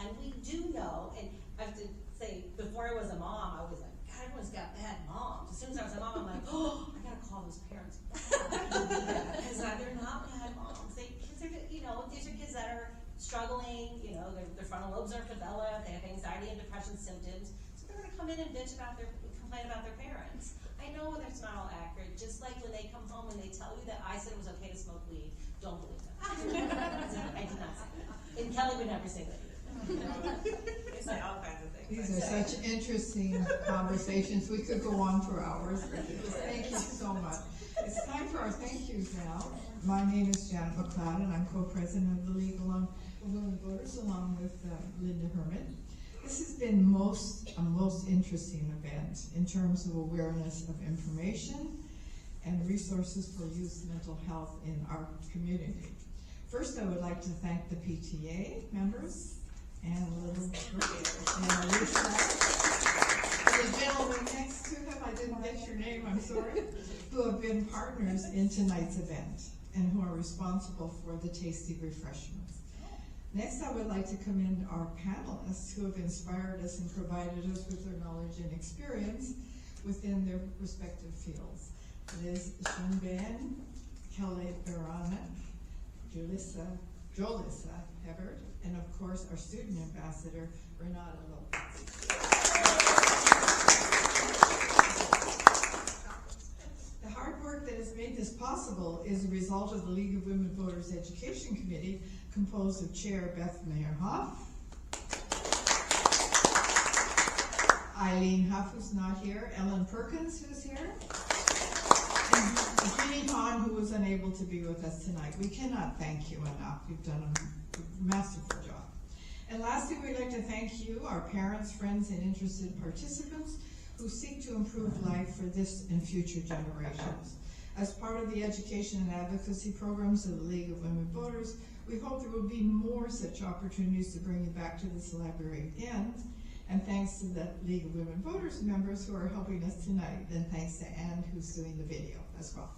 and we do know. And I have to say, before I was a mom, I was like, God, everyone's got bad moms. As soon as I was a mom, I'm like, oh, I gotta call those parents back, because they're not bad moms. Kids are, you know, these are kids that are struggling. You know, their frontal lobes aren't developed. They have anxiety and depression symptoms, so they're gonna come in and complain about their parents. I know that's not all accurate. Just like when they come home and they tell you that I said it was okay to smoke weed, don't believe them. I did not say that. And Kelly would never say that either. They say all kinds of things. These are such interesting conversations. We could go on for hours. Thank you so much. It's time for our thank yous now. My name is Janet McLeod, and I'm co-president of the League of Women Voters, along with Linda Herman. This has been a most interesting event in terms of awareness of information and resources for youth mental health in our community. First, I would like to thank the PTA members and the gentleman next to him, I didn't get your name, I'm sorry, who have been partners in tonight's event and who are responsible for the tasty refreshments. Next, I would like to commend our panelists who have inspired us and provided us with their knowledge and experience within their respective fields. Liz Schoenben, Kelly Barana, Julissa Hebert, and of course our student ambassador, Renata Lopez. The hard work that has made this possible is a result of the League of Women Voters Education Committee, composed of Chair Beth Meyerhoff, Eileen Huff, who's not here, Ellen Perkins, who's here, and Jeannie Hahn, who was unable to be with us tonight. We cannot thank you enough. You've done a masterful job. And lastly, we'd like to thank you, our parents, friends, and interested participants who seek to improve life for this and future generations. As part of the education and advocacy programs of the League of Women Voters, We hope there will be more such opportunities to bring you back to this library again. And thanks to the League of Women Voters members who are helping us tonight. And thanks to Ann who's doing the video as well.